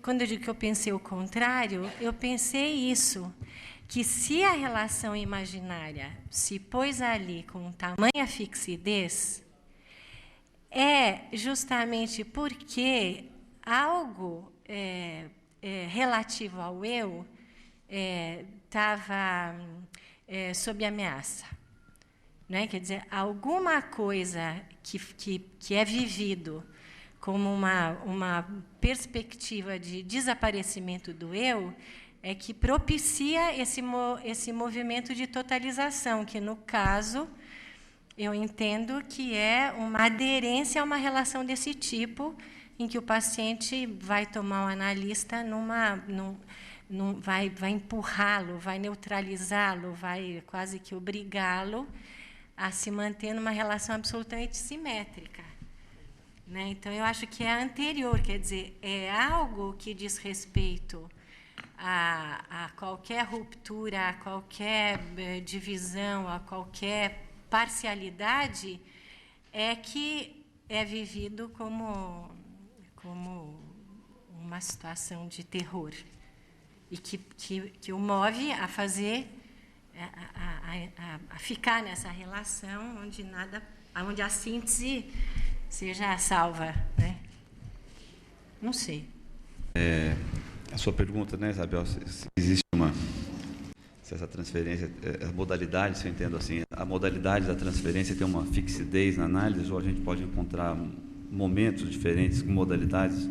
[SPEAKER 2] quando eu digo que eu pensei o contrário, eu pensei isso, que se a relação imaginária se pôs ali com tamanha fixidez, é justamente porque algo relativo ao eu estava sob ameaça, né? Quer dizer, alguma coisa que é vivido como uma perspectiva de desaparecimento do eu é que propicia esse movimento de totalização, que, no caso, eu entendo que é uma aderência a uma relação desse tipo, em que o paciente vai tomar o analista vai empurrá-lo, vai neutralizá-lo, vai quase que obrigá-lo a se manter numa relação absolutamente simétrica, né? Então, eu acho que é anterior, quer dizer, é algo que diz respeito a qualquer ruptura, a qualquer divisão, a qualquer parcialidade, que é vivido como uma situação de terror, e que o move a fazer, a ficar nessa relação onde a síntese seja salva, né? Não sei.
[SPEAKER 4] A sua pergunta, né, Isabel, se existe se essa transferência, a modalidade, se eu entendo assim, a modalidade da transferência tem uma fixidez na análise, ou a gente pode encontrar momentos diferentes com modalidades?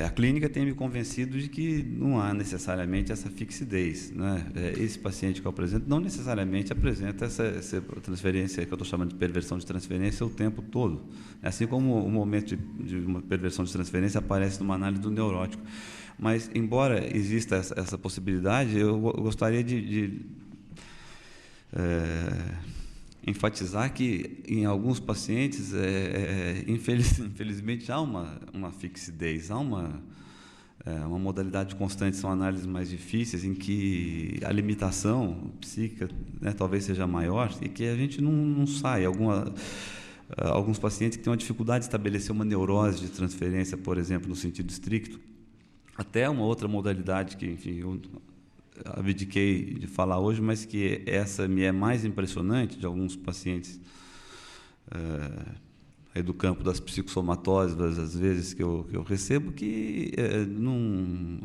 [SPEAKER 4] A clínica tem me convencido de que não há necessariamente essa fixidez, né? Esse paciente que eu apresento não necessariamente apresenta essa transferência, que eu estou chamando de perversão de transferência, o tempo todo. Assim como o momento de uma perversão de transferência aparece numa análise do neurótico. Mas, embora exista essa possibilidade, eu gostaria de enfatizar que, em alguns pacientes, infelizmente, há uma fixidez, há uma modalidade constante, são análises mais difíceis, em que a limitação psíquica, né, talvez seja maior, e que a gente não sai. Alguns pacientes que têm uma dificuldade de estabelecer uma neurose de transferência, por exemplo, no sentido estricto, até uma outra modalidade que, enfim, eu abdiquei de falar hoje, mas que essa me é mais impressionante, de alguns pacientes do campo das psicossomatoses, às vezes, que eu recebo, que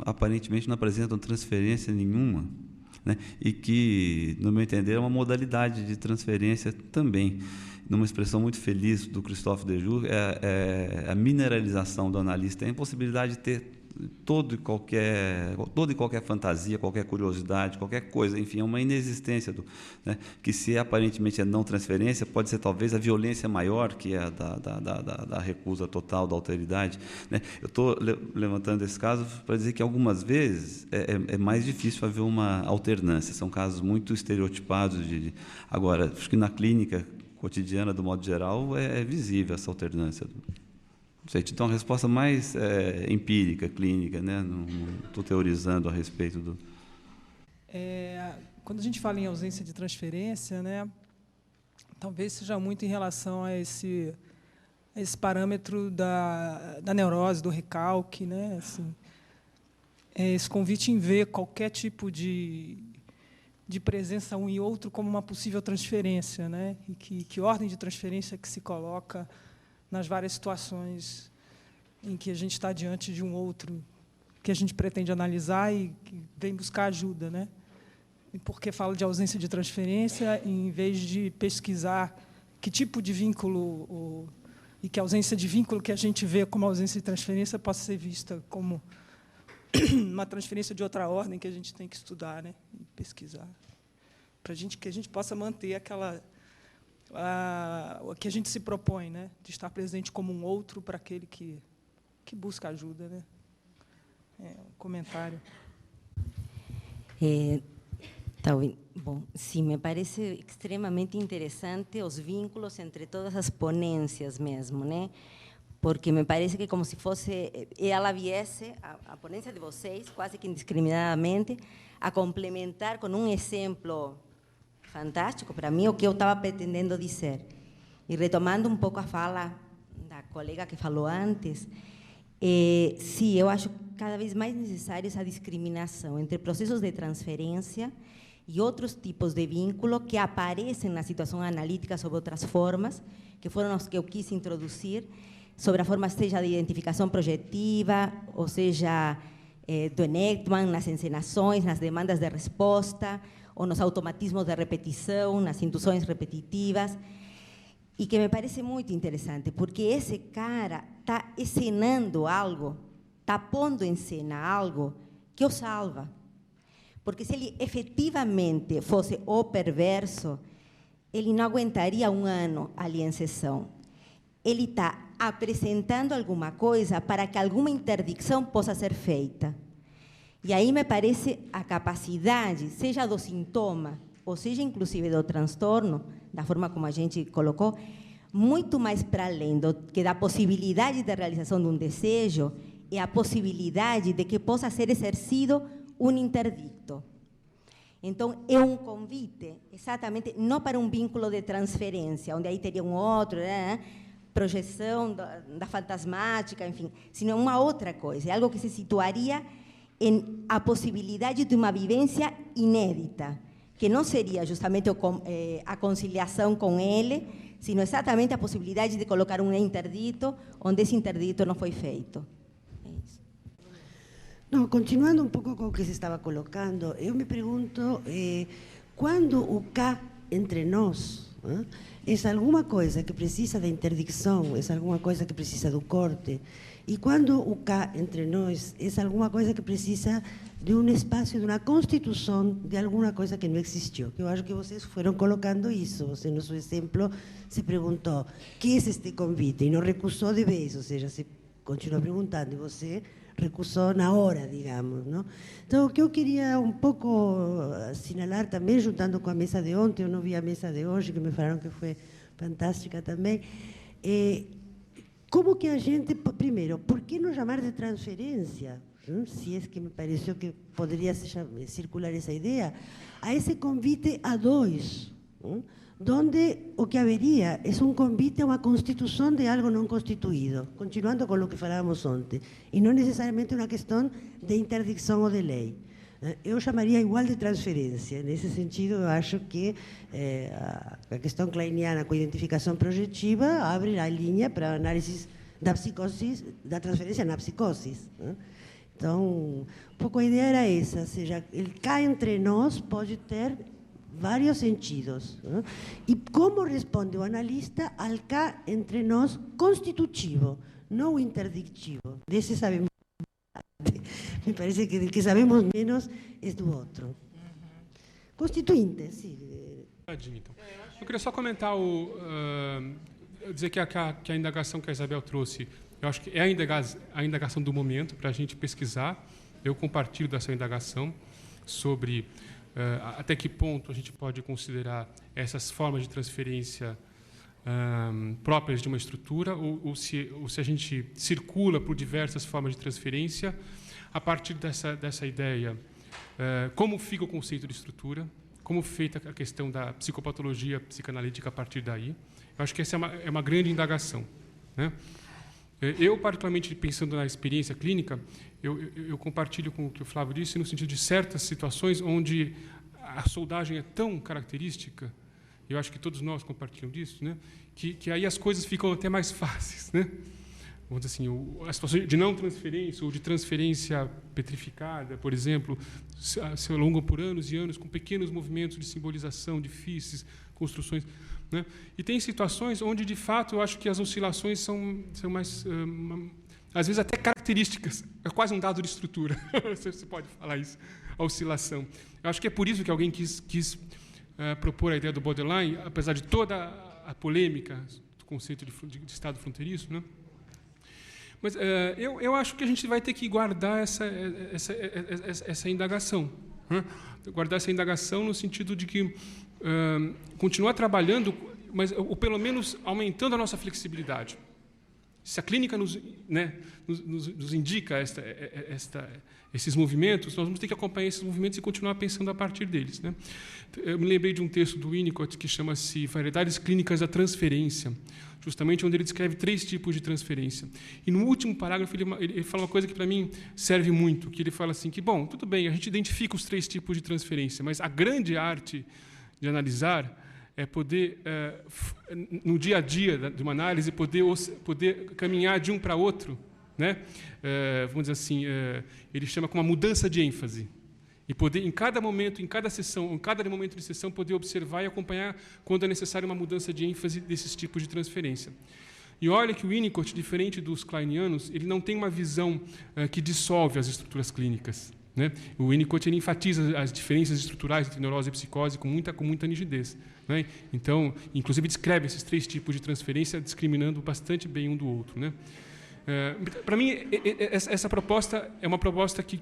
[SPEAKER 4] aparentemente não apresentam transferência nenhuma, né? E que, no meu entender, é uma modalidade de transferência também. Numa expressão muito feliz do Christophe Dejoux, a mineralização do analista, a impossibilidade de ter toda e qualquer fantasia, qualquer curiosidade, qualquer coisa, enfim, é uma inexistência, né, que, se aparentemente é não transferência, pode ser talvez a violência maior, que é a da recusa total, da alteridade, né? Eu estou levantando esse caso para dizer que, algumas vezes, é mais difícil haver uma alternância, são casos muito estereotipados. Agora, acho que na clínica cotidiana, do modo geral, é visível essa alternância. Não sei, te dou uma resposta mais empírica, clínica, né? Não estou teorizando a respeito do...
[SPEAKER 6] Quando a gente fala em ausência de transferência, né, talvez seja muito em relação a esse parâmetro da neurose, do recalque, né? Assim, esse convite em ver qualquer tipo de presença um e outro como uma possível transferência, né? E que ordem de transferência que se coloca nas várias situações em que a gente está diante de um outro que a gente pretende analisar e que vem buscar ajuda, né? E por que falo de ausência de transferência, em vez de pesquisar que tipo de vínculo e que a ausência de vínculo que a gente vê como ausência de transferência possa ser vista como uma transferência de outra ordem que a gente tem que estudar, né, e pesquisar, para que a gente possa manter o que a gente se propõe, né, de estar presente como um outro para aquele que busca ajuda, né. Um comentário.
[SPEAKER 7] Bom, sim, me parece extremamente interessante os vínculos entre todas as ponências mesmo, né? Porque me parece que como se fosse, ela viesse, a ponência de vocês, quase que indiscriminadamente, a complementar com um exemplo fantástico para mim o que eu estava pretendendo dizer. E retomando um pouco a fala da colega que falou antes, sim, eu acho cada vez mais necessária essa discriminação entre processos de transferência e outros tipos de vínculo que aparecem na situação analítica sob outras formas, que foram os que eu quis introduzir, sobre a forma seja de identificação projetiva, ou seja, do Enectman, nas encenações, nas demandas de resposta, ou nos automatismos de repetição, nas induções repetitivas, e que me parece muito interessante, porque esse cara está encenando algo, está pondo em cena algo que o salva. Porque se ele efetivamente fosse o perverso, ele não aguentaria um ano ali em sessão. Ele está apresentando alguma coisa para que alguma interdicção possa ser feita. E aí me parece a capacidade, seja do sintoma, ou seja, inclusive do transtorno, da forma como a gente colocou, muito mais para além que da possibilidade de realização de um desejo, é a possibilidade de que possa ser exercido um interdicto. Então, é um convite, exatamente, não para um vínculo de transferência, onde aí teria um outro, né, projeção da fantasmática, enfim, sino uma outra coisa, é algo que se situaria em a possibilidade de uma vivência inédita, que não seria justamente a conciliação com ele, sino exatamente a possibilidade de colocar um interdito onde esse interdito não foi feito.
[SPEAKER 8] No, continuando un poco con lo que se estaba colocando, yo me pregunto, cuando o K entre nós é alguma coisa que precisa de interdicção, é alguma coisa que precisa do corte, e quando o K entre nós é alguma coisa que precisa de um espaço, de uma constituição de alguma coisa que não existiu. Eu acho que vocês foram colocando isso. Você, no seu exemplo, se perguntou o que é este convite e não recusou de vez, ou seja, se continua perguntando e você recusou na hora, digamos, não? Então, o que eu queria um pouco assinalar também, juntando com a mesa de ontem, eu não vi a mesa de hoje, que me falaram que foi fantástica também, como que a gente, primeiro, por que não chamar de transferência, se é que me pareceu que poderia circular essa ideia, a esse convite a dois, donde o que haveria é um convite a uma constituição de algo não constituído, continuando com o que falávamos ontem, e não necessariamente uma questão de interdicção ou de lei. Eu chamaria igual de transferência. Nesse sentido, eu acho que a questão kleiniana com a identificação projetiva abre a linha para a análise da psicose, da transferência na psicose. Então, um pouco a ideia era essa, ou seja, ele cá entre nós pode ter vários sentidos. E como responde o analista ao cá entre nós constitutivo, não interdictivo. Desse sabemos. Me parece que que sabemos menos é do outro. Constituinte, sim.
[SPEAKER 3] Então. Eu queria só comentar, dizer que a indagação que a Isabel trouxe, eu acho que é a indagação do momento para a gente pesquisar. Eu compartilho dessa indagação sobre até que ponto a gente pode considerar essas formas de transferência próprias de uma estrutura, ou se a gente circula por diversas formas de transferência, a partir dessa ideia, como fica o conceito de estrutura, como feita a questão da psicopatologia psicanalítica a partir daí. Eu acho que essa é uma grande indagação, né? Eu, particularmente, pensando na experiência clínica, eu compartilho com o que o Flávio disse, no sentido de certas situações onde a soldagem é tão característica, eu acho que todos nós compartilhamos disso, né? Que aí as coisas ficam até mais fáceis, né? vamos dizer assim, a situação de não transferência ou de transferência petrificada, por exemplo, se alongam por anos e anos com pequenos movimentos de simbolização, difíceis, construções, né? E tem situações onde, de fato, eu acho que as oscilações são mais, às vezes, até características. É quase um dado de estrutura, você pode falar isso, a oscilação. Eu acho que é por isso que alguém quis propor a ideia do borderline, apesar de toda a polêmica do conceito de Estado fronteiriço, né? Mas eu acho que a gente vai ter que guardar essa indagação, né? Guardar essa indagação no sentido de que continuar trabalhando, mas ou pelo menos aumentando a nossa flexibilidade. Se a clínica nos indica esses movimentos, nós vamos ter que acompanhar esses movimentos e continuar pensando a partir deles, né? Eu me lembrei de um texto do Winnicott que chama-se Variedades Clínicas da Transferência, justamente onde ele descreve 3 tipos de transferência. E no último parágrafo ele fala uma coisa que para mim serve muito, que ele fala assim que, bom, tudo bem, a gente identifica os 3 tipos de transferência, mas a grande arte de analisar é poder, no dia a dia de uma análise, poder caminhar de um para outro, né? Vamos dizer assim, ele chama como uma mudança de ênfase. E poder, em cada momento, em cada sessão, em cada momento de sessão, poder observar e acompanhar quando é necessário uma mudança de ênfase desses tipos de transferência. E olha que o Winnicott, diferente dos kleinianos, ele não tem uma visão que dissolve as estruturas clínicas, né? O Winnicott ele enfatiza as diferenças estruturais entre neurose e psicose com muita nitidez, né? Então, inclusive, descreve esses 3 tipos de transferência, discriminando bastante bem um do outro, né? Para mim, essa proposta é uma proposta que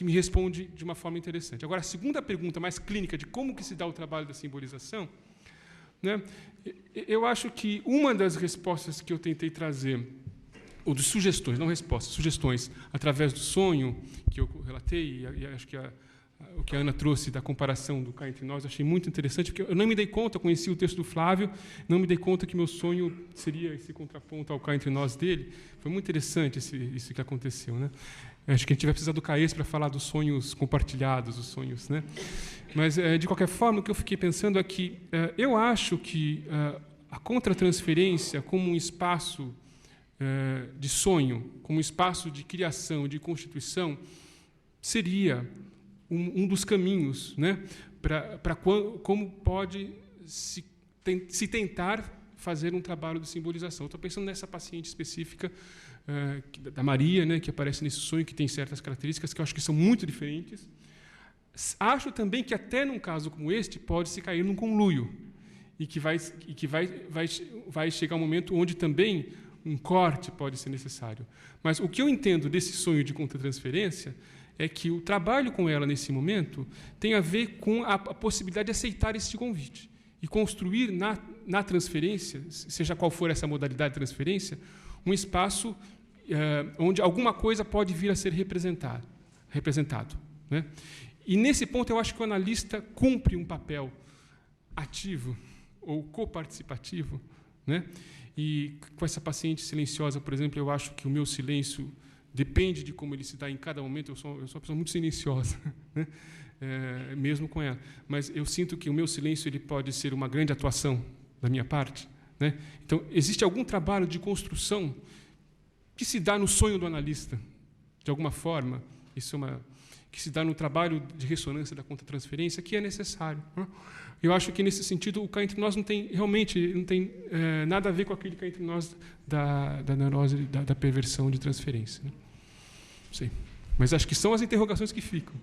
[SPEAKER 3] me responde de uma forma interessante. Agora, a segunda pergunta, mais clínica, de como que se dá o trabalho da simbolização, né? Eu acho que uma das respostas que eu tentei trazer, ou de sugestões, não respostas, sugestões, através do sonho que eu relatei, e acho que o que a Ana trouxe da comparação do Cá Entre Nós, achei muito interessante, porque eu não me dei conta, eu conheci o texto do Flávio, não me dei conta que meu sonho seria esse contraponto ao Cá Entre Nós dele. Foi muito interessante isso que aconteceu, né? Acho que a gente vai precisar do CAES para falar dos sonhos compartilhados, os sonhos, né? Mas, de qualquer forma, o que eu fiquei pensando é que eu acho que a contratransferência como um espaço de sonho, como um espaço de criação, de constituição, seria um dos caminhos, né, para como pode se tentar fazer um trabalho de simbolização. Estou pensando nessa paciente específica da Maria, né, que aparece nesse sonho, que tem certas características que eu acho que são muito diferentes. Acho também que até num caso como este pode se cair num conluio e que vai chegar um momento onde também um corte pode ser necessário. Mas o que eu entendo desse sonho de contratransferência é que o trabalho com ela nesse momento tem a ver com a possibilidade de aceitar esse convite e construir na transferência, seja qual for essa modalidade de transferência, um espaço onde alguma coisa pode vir a ser representado, né? E, nesse ponto, eu acho que o analista cumpre um papel ativo ou coparticipativo, né? E, com essa paciente silenciosa, por exemplo, eu acho que o meu silêncio depende de como ele se dá em cada momento. Eu sou uma pessoa muito silenciosa, né? Mesmo com ela. Mas eu sinto que o meu silêncio ele pode ser uma grande atuação da minha parte, né? Então, existe algum trabalho de construção que se dá no sonho do analista, de alguma forma. Isso é que se dá no trabalho de ressonância da contratransferência, que é necessário, né? Eu acho que, nesse sentido, o Cá Entre Nós realmente não tem nada a ver com aquele Cá Entre Nós da neurose, da perversão de transferência, né? Não sei. Mas acho que são as interrogações que ficam.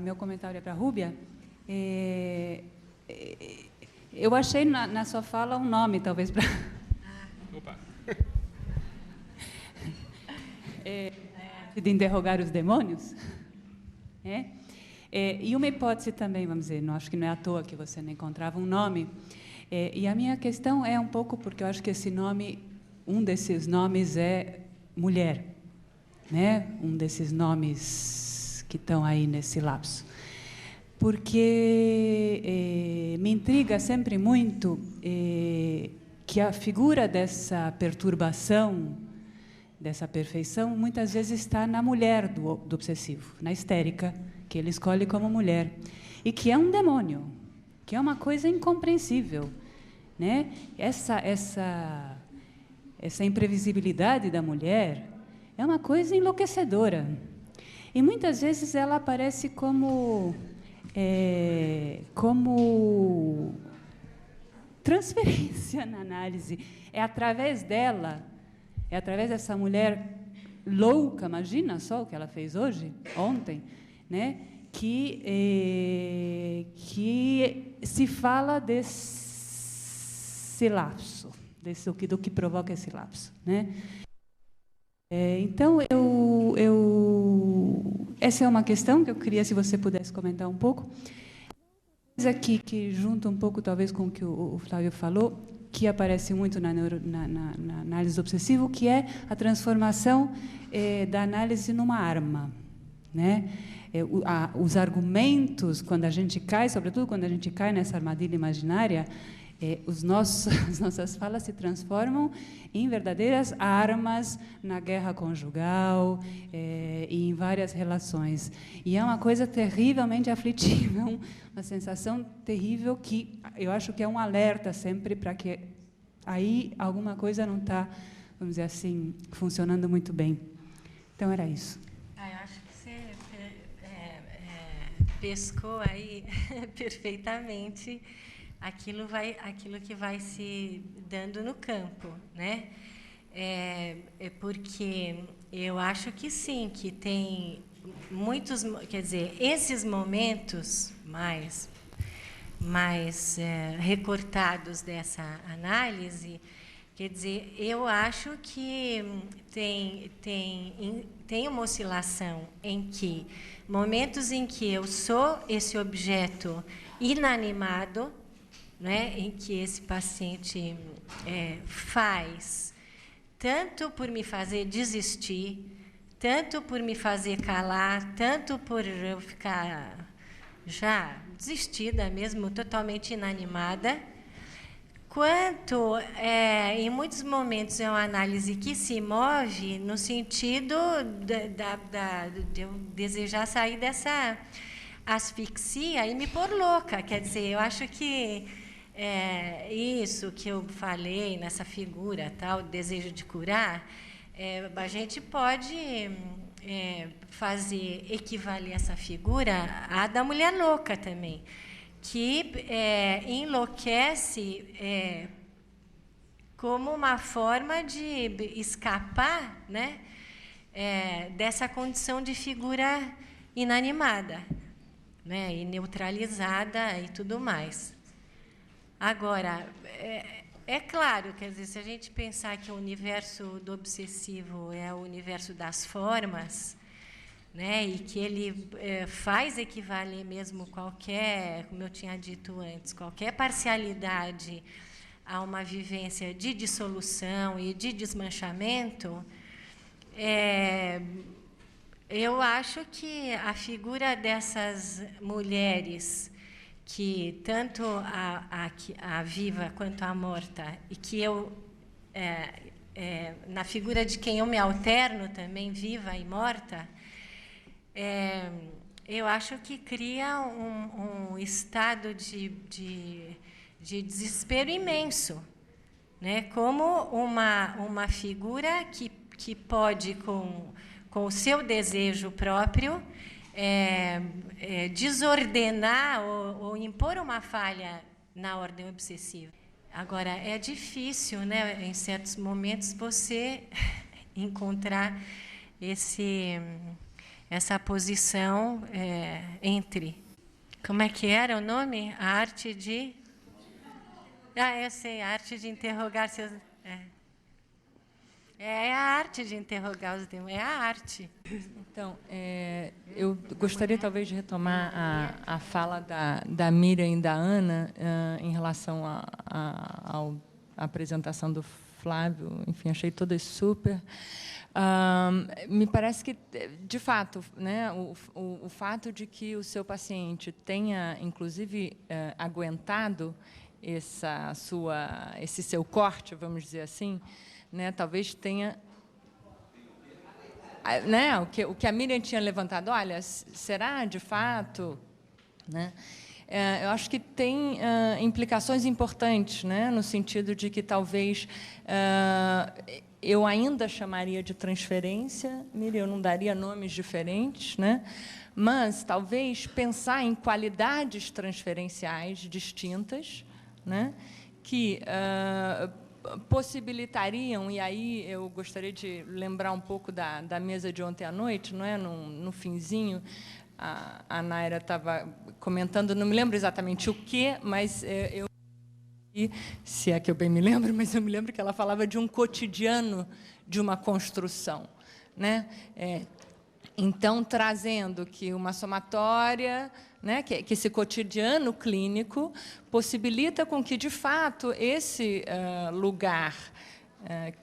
[SPEAKER 9] Meu comentário é para a Rúbia. Eu achei na sua fala um nome, talvez, para...
[SPEAKER 3] Opa!
[SPEAKER 9] De interrogar os demônios. E uma hipótese também, vamos dizer, não acho que não é à toa que você não encontrava um nome. E a minha questão é um pouco porque eu acho que esse nome, um desses nomes é mulher, né? Um desses nomes que estão aí nesse lapso. Porque me intriga sempre muito que a figura dessa perturbação, dessa perfeição, muitas vezes está na mulher do obsessivo, na histérica, que ele escolhe como mulher, e que é um demônio, que é uma coisa incompreensível. né? Essa imprevisibilidade da mulher é uma coisa enlouquecedora. E muitas vezes ela aparece como transferência na análise. É através dela, é através dessa mulher louca, imagina só o que ela fez ontem, né? Que se fala desse lapso, do que provoca esse lapso, né? Então, essa é uma questão que eu queria, se você pudesse comentar um pouco. Coisa aqui que junta um pouco, talvez, com o que o Flávio falou, que aparece muito na análise do obsessivo, que é a transformação da análise numa arma, né? Os argumentos, quando a gente cai, sobretudo quando a gente cai nessa armadilha imaginária, as nossas falas se transformam em verdadeiras armas na guerra conjugal e em várias relações. E é uma coisa terrivelmente aflitiva, uma sensação terrível que eu acho que é um alerta sempre para que aí alguma coisa não está, vamos dizer assim, funcionando muito bem. Então, era isso.
[SPEAKER 2] Eu acho que você pescou aí perfeitamente aquilo que vai se dando no campo, né? Porque eu acho que sim, que tem muitos, quer dizer, esses momentos mais recortados dessa análise, quer dizer, eu acho que tem uma oscilação em que momentos em que eu sou esse objeto inanimado, né, em que esse paciente faz, tanto por me fazer desistir, tanto por me fazer calar, tanto por eu ficar já desistida mesmo, totalmente inanimada, quanto, em muitos momentos, é uma análise que se move no sentido de eu desejar sair dessa asfixia e me pôr louca. Quer dizer, eu acho que isso que eu falei nessa figura, tal, desejo de curar, a gente pode fazer equivaler essa figura à da mulher louca também, que enlouquece como uma forma de escapar, né, dessa condição de figura inanimada, né, e neutralizada e tudo mais. Agora, é claro, quer dizer, se a gente pensar que o universo do obsessivo é o universo das formas, né, e que ele faz equivaler mesmo qualquer, como eu tinha dito antes, qualquer parcialidade a uma vivência de dissolução e de desmanchamento, eu acho que a figura dessas mulheres, que tanto a viva quanto a morta, e que eu, na figura de quem eu me alterno também, viva e morta, eu acho que cria um estado de desespero imenso, né? Como uma figura que pode, com o seu desejo próprio, desordenar ou impor uma falha na ordem obsessiva. Agora, é difícil, né, em certos momentos, você encontrar essa posição entre... Como é que era o nome? A arte de... eu sei, a arte de interrogar seus... É a arte de interrogar os demônios, é a arte.
[SPEAKER 10] Então, eu gostaria talvez de retomar a fala da Miriam e da Ana em relação à apresentação do Flávio. Enfim, achei todas super. Me parece que, de fato, né, o fato de que o seu paciente tenha, inclusive, aguentado esse seu corte, vamos dizer assim, né, talvez tenha, né, o que a Miriam tinha levantado, olha, será de fato, né, eu acho que tem implicações importantes, né, no sentido de que talvez eu ainda chamaria de transferência, Miriam, eu não daria nomes diferentes, né, mas talvez pensar em qualidades transferenciais distintas, né, que possibilitariam, e aí eu gostaria de lembrar um pouco da mesa de ontem à noite, não é, no finzinho, a Naira estava comentando, não me lembro exatamente o quê, mas eu, se é que eu bem me lembro, mas eu me lembro que ela falava de um cotidiano de uma construção, né? Então, trazendo que uma somatória, né, que esse cotidiano clínico possibilita com que, de fato, esse lugar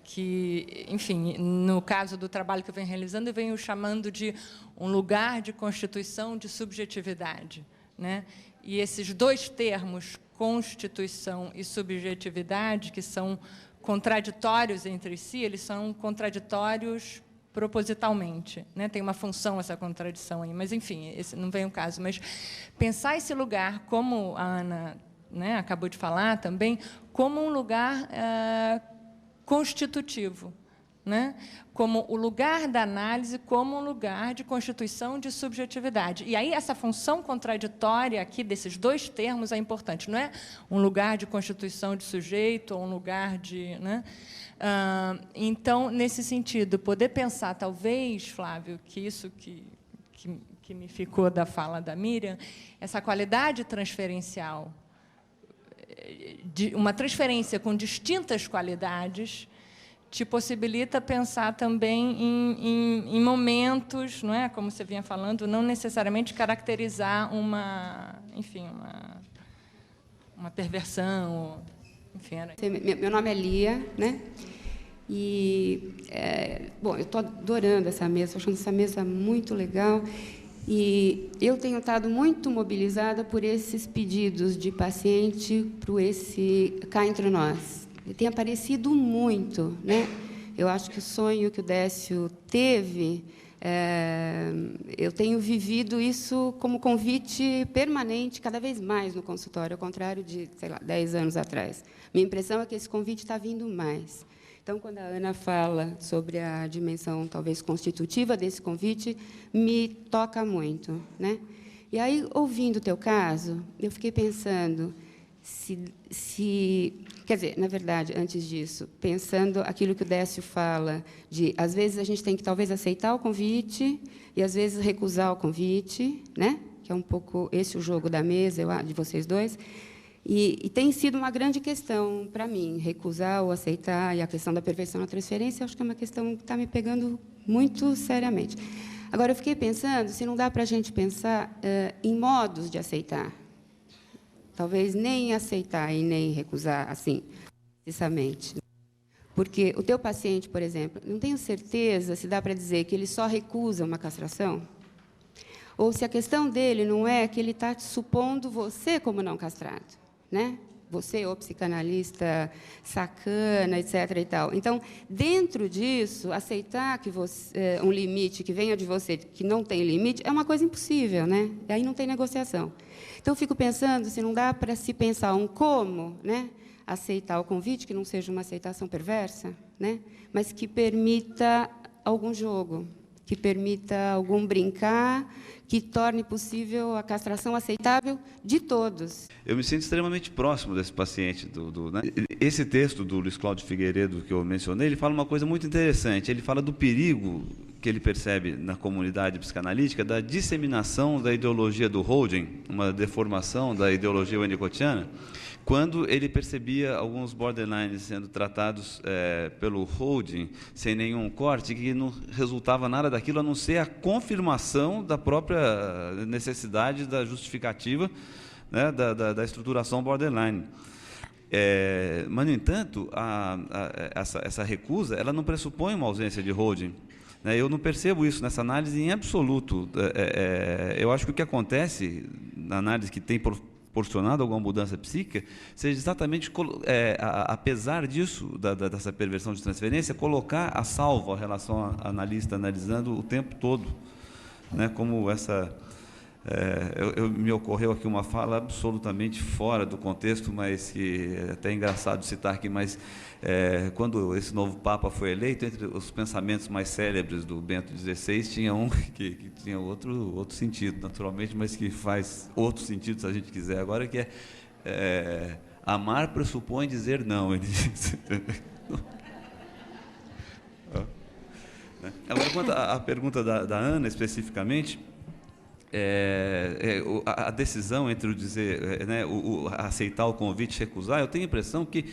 [SPEAKER 10] que, enfim, no caso do trabalho que eu venho realizando, eu venho chamando de um lugar de constituição de subjetividade, né? E esses dois termos, constituição e subjetividade, que são contraditórios entre si, eles são contraditórios propositalmente, né? Tem uma função essa contradição aí, mas, enfim, esse não vem o caso. Mas pensar esse lugar, como a Ana, né, acabou de falar também, como um lugar constitutivo, né? Como o lugar da análise, como um lugar de constituição de subjetividade. E aí essa função contraditória aqui desses dois termos é importante. Não é um lugar de constituição de sujeito ou um lugar de, né? Então, nesse sentido, poder pensar, talvez, Flávio, que isso que me ficou da fala da Miriam, essa qualidade transferencial, de uma transferência com distintas qualidades, te possibilita pensar também em momentos, não é, como você vinha falando, não necessariamente caracterizar enfim, uma perversão, enfim.
[SPEAKER 11] Meu nome é Lia, né? E bom, eu estou adorando essa mesa, estou achando essa mesa muito legal. E eu tenho estado muito mobilizada por esses pedidos de paciente para esse cá entre nós. Tem aparecido muito, né? Eu acho que o sonho que o Décio teve, eu tenho vivido isso como convite permanente, cada vez mais no consultório, ao contrário de, sei lá, 10 anos atrás. Minha impressão é que esse convite está vindo mais. Então, quando a Ana fala sobre a dimensão, talvez, constitutiva desse convite, me toca muito, né? E aí, ouvindo o teu caso, eu fiquei pensando quer dizer, na verdade, antes disso, pensando aquilo que o Décio fala, de, às vezes, a gente tem que, talvez, aceitar o convite e, às vezes, recusar o convite, né? Que é um pouco esse o jogo da mesa, de vocês dois. E tem sido uma grande questão para mim, recusar ou aceitar, e a questão da perversão na transferência, acho que é uma questão que está me pegando muito seriamente. Agora, eu fiquei pensando se não dá para a gente pensar em modos de aceitar. Talvez nem aceitar e nem recusar, assim, precisamente. Porque o teu paciente, por exemplo, não tenho certeza se dá para dizer que ele só recusa uma castração, ou se a questão dele não é que ele está supondo você como não castrado, né? Você, ou psicanalista sacana, etc. e tal. Então, dentro disso, aceitar que você, um limite que venha de você, que não tem limite, é uma coisa impossível, né? E aí não tem negociação. Então, eu fico pensando se não dá para se pensar um como, né? Aceitar o convite, que não seja uma aceitação perversa, né? Mas que permita algum jogo, que permita algum brincar, que torne possível a castração aceitável de todos.
[SPEAKER 4] Eu me sinto extremamente próximo desse paciente. Né? Esse texto do Luiz Cláudio Figueiredo, que eu mencionei, ele fala uma coisa muito interessante. Ele fala do perigo que ele percebe na comunidade psicanalítica da disseminação da ideologia do holding, uma deformação da ideologia winnicottiana, quando ele percebia alguns borderlines sendo tratados pelo holding sem nenhum corte, que não resultava nada daquilo, a não ser a confirmação da própria necessidade da justificativa, né, da estruturação borderline. Mas, no entanto, essa recusa ela não pressupõe uma ausência de holding. Eu não percebo isso nessa análise em absoluto. Eu acho que o que acontece na análise que tem proporcionado alguma mudança psíquica seja exatamente, apesar disso, dessa perversão de transferência, colocar a salvo a relação analista analisando o tempo todo, né, como essa Me ocorreu aqui uma fala absolutamente fora do contexto, mas que é até engraçado citar aqui, mas quando esse novo Papa foi eleito, entre os pensamentos mais célebres do Bento XVI, tinha um que tinha outro sentido, naturalmente, mas que faz outro sentido, se a gente quiser agora, que amar pressupõe dizer não, ele disse. Agora, quanto à pergunta da Ana, especificamente, a decisão entre o dizer, aceitar o convite e recusar, eu tenho a impressão que,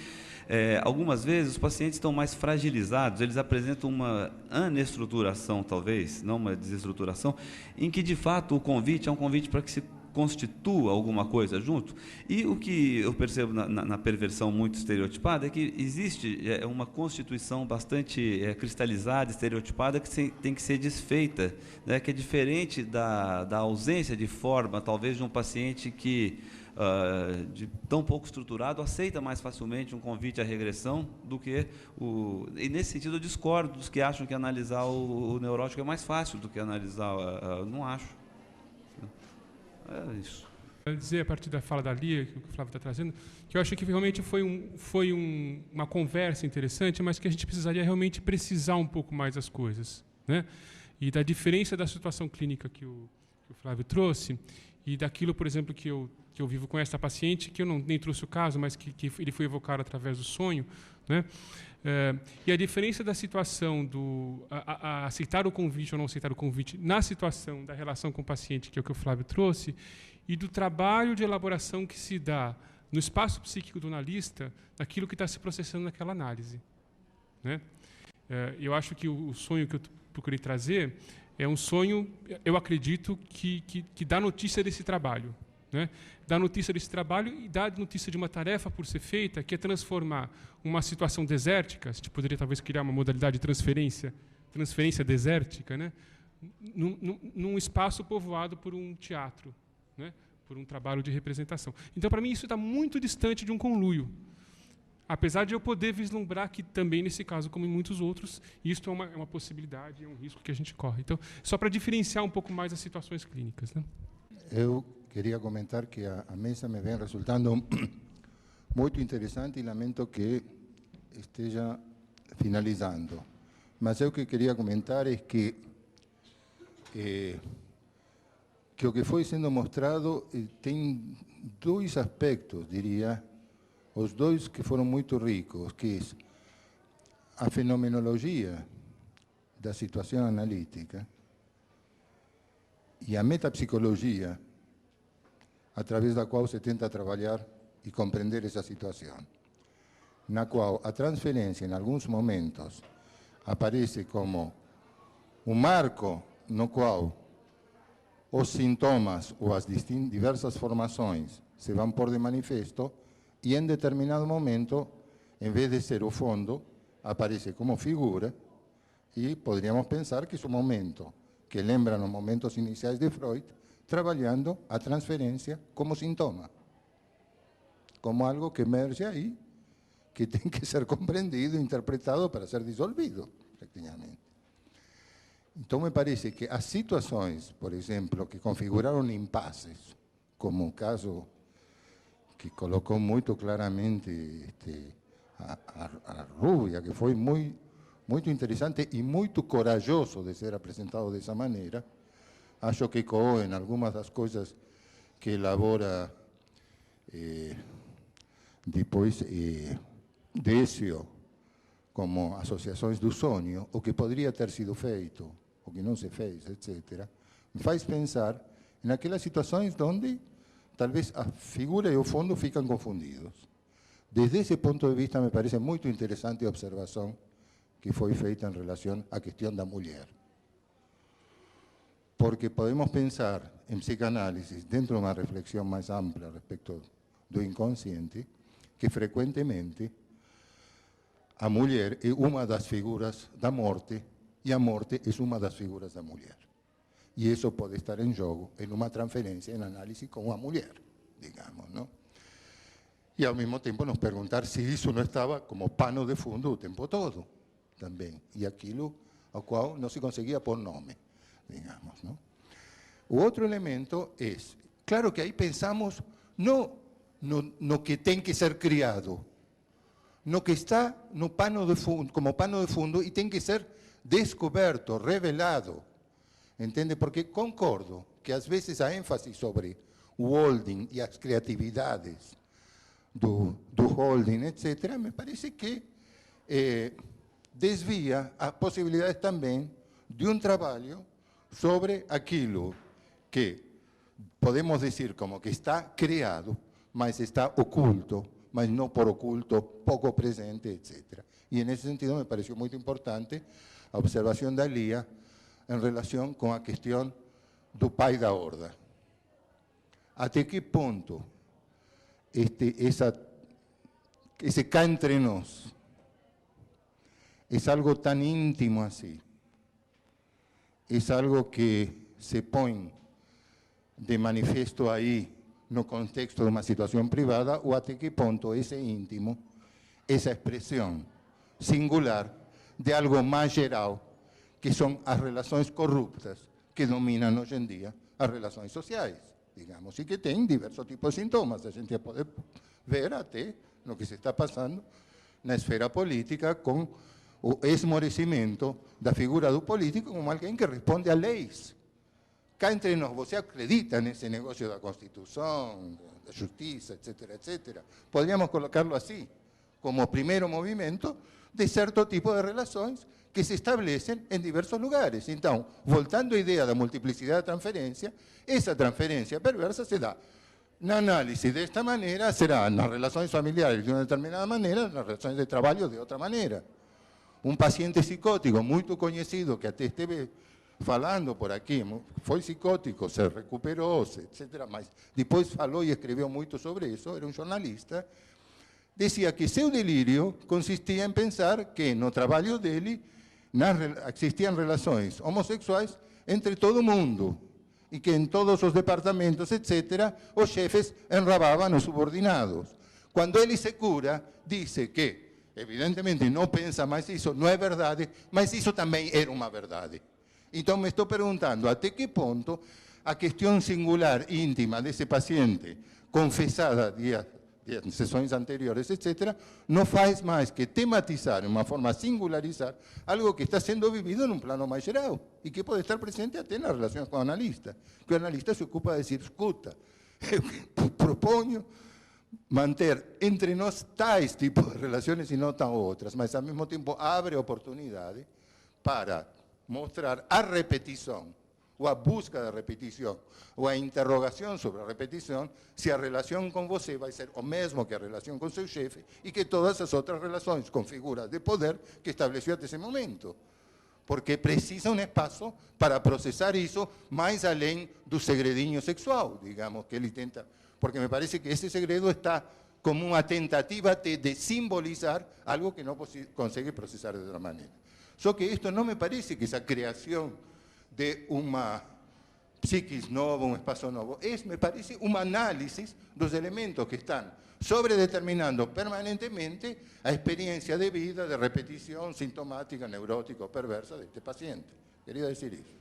[SPEAKER 4] algumas vezes, os pacientes estão mais fragilizados, eles apresentam uma anestruturação, talvez, não uma desestruturação, em que, de fato, o convite é um convite para que se constitua alguma coisa junto. E o que eu percebo na perversão muito estereotipada é que existe uma constituição bastante cristalizada, estereotipada, que tem que ser desfeita, né, que é diferente da ausência de forma, talvez, de um paciente que, de tão pouco estruturado, aceita mais facilmente um convite à regressão do que E, nesse sentido, eu discordo dos que acham que analisar o neurótico é mais fácil do que analisar... não acho. É isso.
[SPEAKER 3] Quero dizer, a partir da fala da Lia, que o Flávio está trazendo, que eu acho que realmente foi uma conversa interessante, mas que a gente precisaria realmente precisar um pouco mais as coisas, né? E da diferença da situação clínica que o Flávio trouxe e daquilo, por exemplo, que eu vivo com esta paciente, que eu nem trouxe o caso, mas que ele foi evocado através do sonho, né? E a diferença da situação a aceitar o convite ou não aceitar o convite na situação da relação com o paciente, que é o que o Flávio trouxe, e do trabalho de elaboração que se dá no espaço psíquico do analista daquilo que está se processando naquela análise, né? Eu acho que o sonho que eu procurei trazer é um sonho, eu acredito, que dá notícia desse trabalho, né? Dá notícia desse trabalho e dá notícia de uma tarefa por ser feita, que é transformar uma situação desértica, a gente poderia talvez criar uma modalidade de transferência desértica, né? Num espaço povoado por um teatro, né? Por um trabalho de representação. Então, para mim, isso está muito distante de um conluio. Apesar de eu poder vislumbrar que também, nesse caso, como em muitos outros, isto é uma possibilidade, é um risco que a gente corre. Então, só para diferenciar um pouco mais as situações clínicas, né?
[SPEAKER 12] Eu queria comentar que a mesa me vem resultando muito interessante e lamento que esteja finalizando. Mas eu que queria comentar é que o que foi sendo mostrado tem dois aspectos, diria, os dois que foram muito ricos, que é a fenomenologia da situação analítica e a metapsicologia, através da qual se tenta trabalhar e compreender essa situação, na qual a transferência, em alguns momentos, aparece como um marco no qual os sintomas ou as diversas formações se vão pôr de manifesto e, em determinado momento, em vez de ser o fundo, aparece como figura e poderíamos pensar que é um momento que lembra os momentos iniciais de Freud, trabalhando a transferência como sintoma, como algo que emerge aí, que tem que ser compreendido e interpretado para ser dissolvido, praticamente. Então, me parece que as situações, por exemplo, que configuraram impasses, como o caso que colocou muito claramente a Rubia, que foi muito interessante e muito corajoso de ser apresentado dessa maneira, acho que ecoou em algumas das coisas que elabora depois Décio, como associações do sonho, o que poderia ter sido feito, o que não se fez, etc., me faz pensar naquelas situações onde talvez a figura e o fundo ficam confundidos. Desde esse ponto de vista, me parece muito interessante a observação que foi feita em relação à questão da mulher. Porque podemos pensar em psicanálise dentro de uma reflexão mais ampla a respeito do inconsciente, que frequentemente a mulher é uma das figuras da morte e a morte é uma das figuras da mulher. E isso pode estar em jogo em uma transferência, em análise com a mulher, digamos, não? E, ao mesmo tempo, nos perguntar se isso não estava como pano de fundo o tempo todo, também. E aquilo ao qual não se conseguia pôr nome, digamos, não? O outro elemento é, claro que aí pensamos no que tem que ser criado, no que está no pano de fundo, como pano de fundo e tem que ser descoberto, revelado. Entende? Porque concordo que às vezes a ênfase sobre o holding e as criatividades do holding, etc., me parece que desvia as possibilidades também de um trabalho sobre aquilo que podemos dizer como que está criado, mas está oculto, mas não por oculto, pouco presente, etc. E nesse sentido me pareceu muito importante a observação da Lia em relação com a questão do pai da horda. Até que ponto esse cá entre nós é algo tão íntimo assim? É algo que se põe de manifesto aí no contexto de uma situação privada, ou até que ponto esse íntimo, essa expressão singular de algo mais geral, que são as relações corruptas que dominam hoje em dia as relações sociais, digamos, e que tem diversos tipos de sintomas. A gente pode ver até no que se está passando na esfera política com o esmorecimento da figura do político como alguém que responde a leis. Cá entre nós, você acredita nesse negócio da Constituição, da Justiça, etc., etc. Poderíamos colocá-lo assim, como primeiro movimento de certo tipo de relações que se estabelecem em diversos lugares. Então, voltando à ideia da multiplicidade da transferência, essa transferência perversa se dá na análise desta maneira, será nas relações familiares de uma determinada maneira, nas relações de trabalho de outra maneira. Um paciente psicótico muito conhecido, que até esteve falando por aqui, foi psicótico, se recuperou, etc., mas depois falou e escreveu muito sobre isso, era um jornalista, dizia que seu delírio consistia em pensar que no trabalho dele existiam relações homossexuais entre todo mundo e que em todos os departamentos, etc., os chefes enrabavam os subordinados. Quando ele se cura, disse que, evidentemente, não pensa mais isso, não é verdade, mas isso também era uma verdade. Então, me estou perguntando até que ponto a questão singular, íntima desse paciente, confessada de sessões anteriores, etc., não faz mais que tematizar, de uma forma singularizar, algo que está sendo vivido num plano mais geral e que pode estar presente até nas relações com o analista. Que o analista se ocupa de dizer, escuta, eu proponho manter entre nós tais tipos de relações e não tão outras, mas, ao mesmo tempo, abre oportunidade para mostrar a repetição, ou a busca da repetição, ou a interrogação sobre a repetição, se a relação com você vai ser o mesmo que a relação com seu chefe e que todas as outras relações com figuras de poder que estabeleceu até esse momento. Porque precisa um espaço para processar isso mais além do segredinho sexual, digamos, que ele tenta. Porque me parece que esse segredo está como uma tentativa de simbolizar algo que não consegue processar de outra maneira. Só que isto não me parece que essa criação de uma psiquis nova, um espaço novo, me parece uma análise dos elementos que estão sobredeterminando permanentemente a experiência de vida, de repetição sintomática, neurótica ou perversa deste paciente. Queria dizer isso.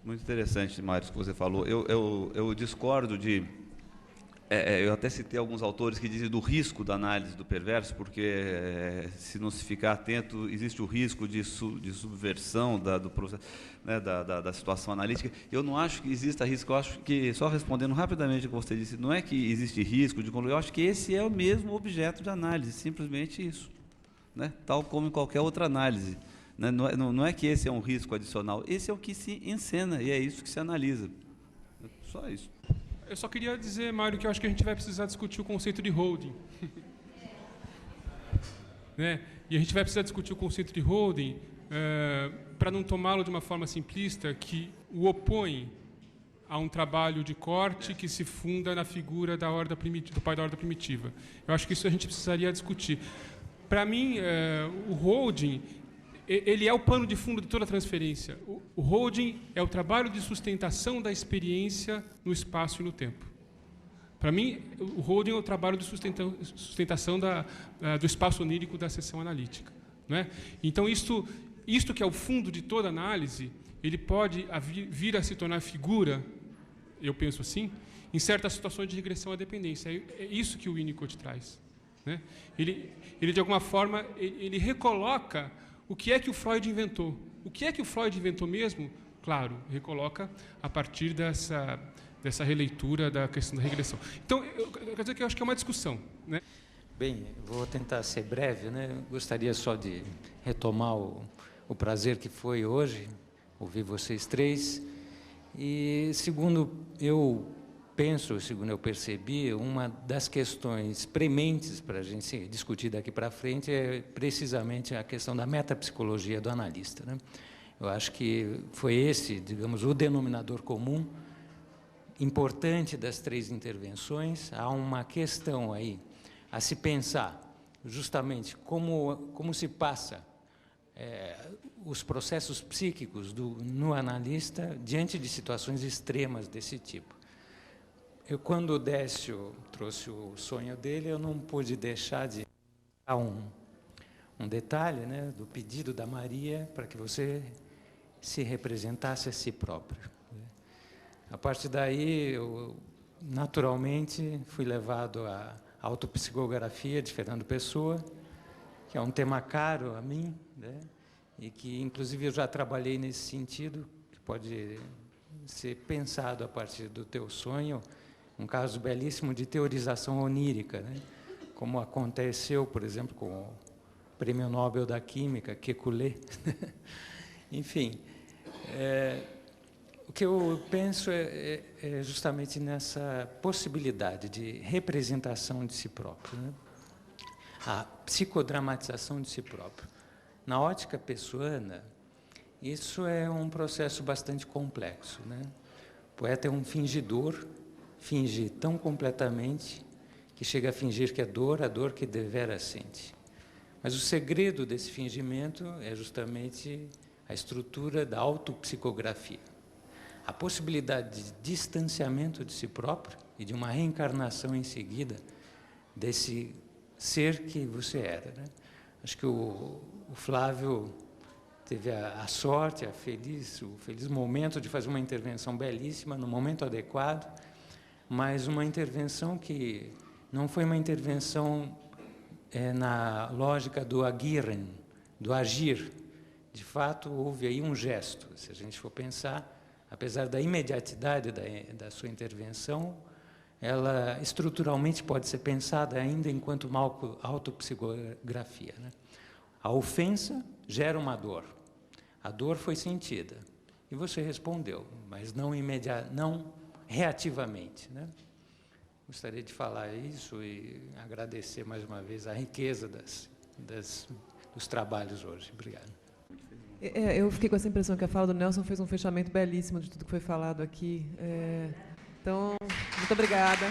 [SPEAKER 4] Muito interessante, Mário, o que você falou. Eu discordo de... eu até citei alguns autores que dizem do risco da análise do perverso, porque se não se ficar atento, existe o risco de subversão do processo, né, da situação analítica. Eu não acho que exista risco, eu acho que, só respondendo rapidamente o que você disse, não é que existe risco de concluir, eu acho que esse é o mesmo objeto de análise, simplesmente isso, né, tal como em qualquer outra análise. Né, não é que esse é um risco adicional, esse é o que se encena e é isso que se analisa. Só isso.
[SPEAKER 3] Eu só queria dizer, Mário, que eu acho que a gente vai precisar discutir o conceito de holding. Né? E a gente vai precisar discutir o conceito de holding para não tomá-lo de uma forma simplista que o opõe a um trabalho de corte que se funda na figura da horda do pai da horda primitiva. Eu acho que isso a gente precisaria discutir. Para mim, o holding ele é o pano de fundo de toda a transferência. O holding é o trabalho de sustentação da experiência no espaço e no tempo. Para mim, o holding é o trabalho de sustentação do espaço onírico da seção analítica. Não é? Então, isto que é o fundo de toda análise, ele pode vir a se tornar figura, eu penso assim, em certas situações de regressão à dependência. É isso que o Winnicott traz, né? Ele de alguma forma, ele recoloca o que é que o Freud inventou. O que é que o Freud inventou mesmo? Claro, recoloca a partir dessa releitura da questão da regressão. Então, quer dizer que eu acho que é uma discussão, né?
[SPEAKER 13] Bem, vou tentar ser breve, né? Gostaria só de retomar o prazer que foi hoje ouvir vocês três. E, segundo eu penso, segundo eu percebi, uma das questões prementes para a gente discutir daqui para frente é precisamente a questão da metapsicologia do analista, né? Eu acho que foi esse, digamos, o denominador comum importante das três intervenções. Há uma questão aí a se pensar, justamente, como se passa os processos psíquicos no analista diante de situações extremas desse tipo. Quando o Décio trouxe o sonho dele, eu não pude deixar de dar um detalhe, né, do pedido da Maria para que você se representasse a si próprio. A partir daí, eu naturalmente fui levado à autopsicografia de Fernando Pessoa, que é um tema caro a mim, né, e que, inclusive, eu já trabalhei nesse sentido, que pode ser pensado a partir do teu sonho, um caso belíssimo de teorização onírica, né, como aconteceu, por exemplo, com o Prêmio Nobel da Química, Kekulé. Enfim, o que eu penso é justamente nessa possibilidade de representação de si próprio, né? A psicodramatização de si próprio. Na ótica pessoana, isso é um processo bastante complexo, né? O poeta é um fingidor, finge tão completamente que chega a fingir que é dor, a dor que devera sente. Mas o segredo desse fingimento é justamente a estrutura da autopsicografia. A possibilidade de distanciamento de si próprio e de uma reencarnação em seguida desse ser que você era, né? Acho que o Flávio teve a sorte, o feliz momento de fazer uma intervenção belíssima, no momento adequado, mas uma intervenção que não foi uma intervenção na lógica do agiren, do agir. De fato, houve aí um gesto. Se a gente for pensar, apesar da imediatidade da sua intervenção, ela estruturalmente pode ser pensada ainda enquanto uma autopsicografia, né? A ofensa gera uma dor. A dor foi sentida e você respondeu, mas não reativamente, né? Gostaria de falar isso e agradecer mais uma vez a riqueza dos trabalhos hoje. Obrigado.
[SPEAKER 1] Eu fiquei com essa impressão que a fala do Nelson fez um fechamento belíssimo de tudo que foi falado aqui. Então, muito obrigada.